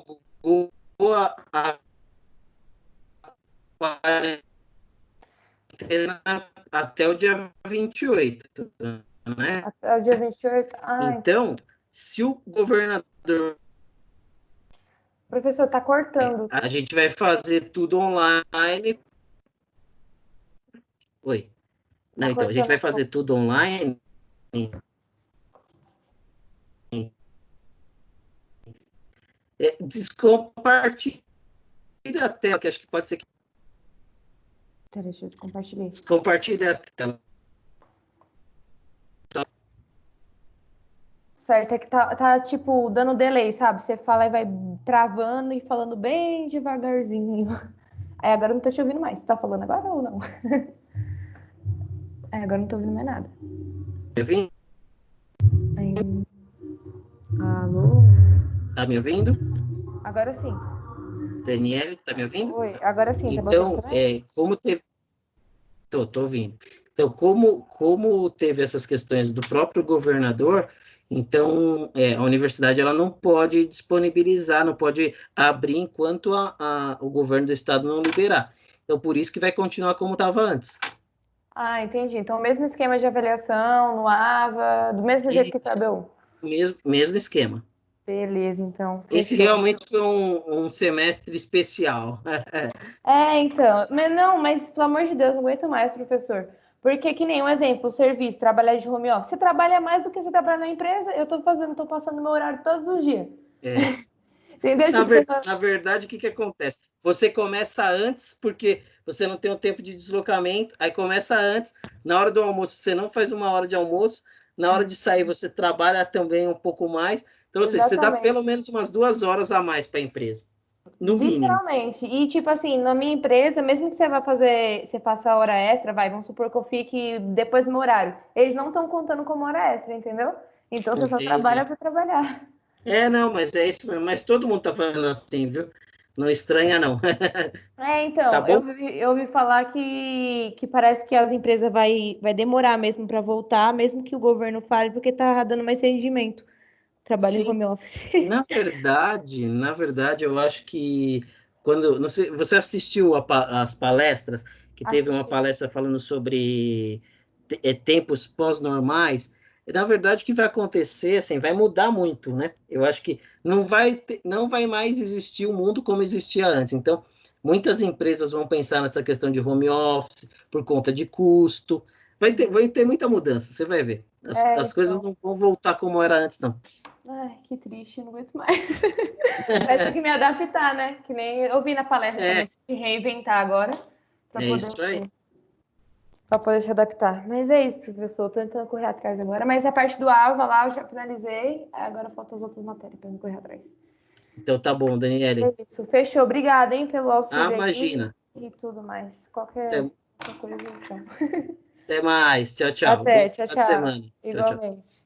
a quarentena até o dia 28, né? Até o dia 28. Então, se o governador, Professor, tá cortando. a gente vai fazer tudo online. Oi. Não, Tá então, a gente cortando vai um pouco. fazer tudo online. Descompartilha a tela, que acho que pode ser que Deixa eu compartilhar. descompartilha a tela. Certo, é que tá tipo dando delay, sabe? Você fala e vai travando e falando bem devagarzinho. Aí agora eu não tô te ouvindo mais. Você tá falando agora ou não? Aí agora eu não tô ouvindo mais nada. Aí... Alô? Tá me ouvindo? Agora sim. Daniele, tá me ouvindo? Oi, agora sim, tá me ouvindo Então, também? como teve. Tô ouvindo. Então, como teve essas questões do próprio governador, então a universidade ela não pode disponibilizar, não pode abrir enquanto o governo do estado não liberar. Então, por isso que vai continuar como estava antes. Ah, entendi. Então, o mesmo esquema de avaliação no AVA, do mesmo jeito E que foi a BU. mesmo esquema. Beleza, então, Esse fechou. realmente foi um semestre especial. Então, mas não, mas pelo amor de Deus, não aguento mais, professor. Porque que nem um exemplo, o serviço, trabalhar de home office. Você trabalha mais do que você trabalha na empresa, eu tô passando meu horário todos os dias. É. Entendeu? Na, Tipo, você fala, na verdade, o que acontece? Você começa antes, porque você não tem o tempo de deslocamento, aí começa antes, na hora do almoço você não faz uma hora de almoço, na hora de sair você trabalha também um pouco mais, então, ou seja, você dá exatamente. pelo menos umas 2 horas a mais para a empresa, no mínimo. Literalmente. E tipo assim, na minha empresa, mesmo que você vá fazer, você faça a hora extra, vai, vamos supor que eu fique depois do meu horário. Eles não estão contando como hora extra, entendeu? Então você só trabalha Entendi. para trabalhar. Não, mas é isso mesmo, mas todo mundo tá falando assim, viu? Não estranha, não. Tá Então, bom? eu ouvi falar que parece que as empresas vai demorar mesmo para voltar, mesmo que o governo fale, porque tá dando mais rendimento. Trabalho em Sim, home office. na verdade, eu acho que quando, não sei, você assistiu as palestras, que teve uma Assisti. palestra falando sobre tempos pós-normais, na verdade, o que vai acontecer, assim, vai mudar muito, né? Eu acho que não vai mais existir o mundo como existia antes. Então, muitas empresas vão pensar nessa questão de home office por conta de custo. Vai ter muita mudança, você vai ver. As coisas Então. não vão voltar como era antes, não. Ai, que triste, eu não aguento mais. Vai ter que me adaptar, né? Que nem eu vi na palestra É, também, se reinventar agora para é poder isso aí. para poder se adaptar. Mas é isso, professor. Tô tentando correr atrás agora. Mas a parte do AVA lá eu já finalizei. Agora faltam as outras matérias para me correr atrás. Então tá bom, É Daniele. isso. Fechou. Obrigada, hein, pelo Ah, auxílio aí imagina. e tudo mais. Até, Qualquer coisa, então. até mais. Tchau, tchau. Bom Até. Tchau, final de tchau. semana. Tchau, tchau. Igualmente.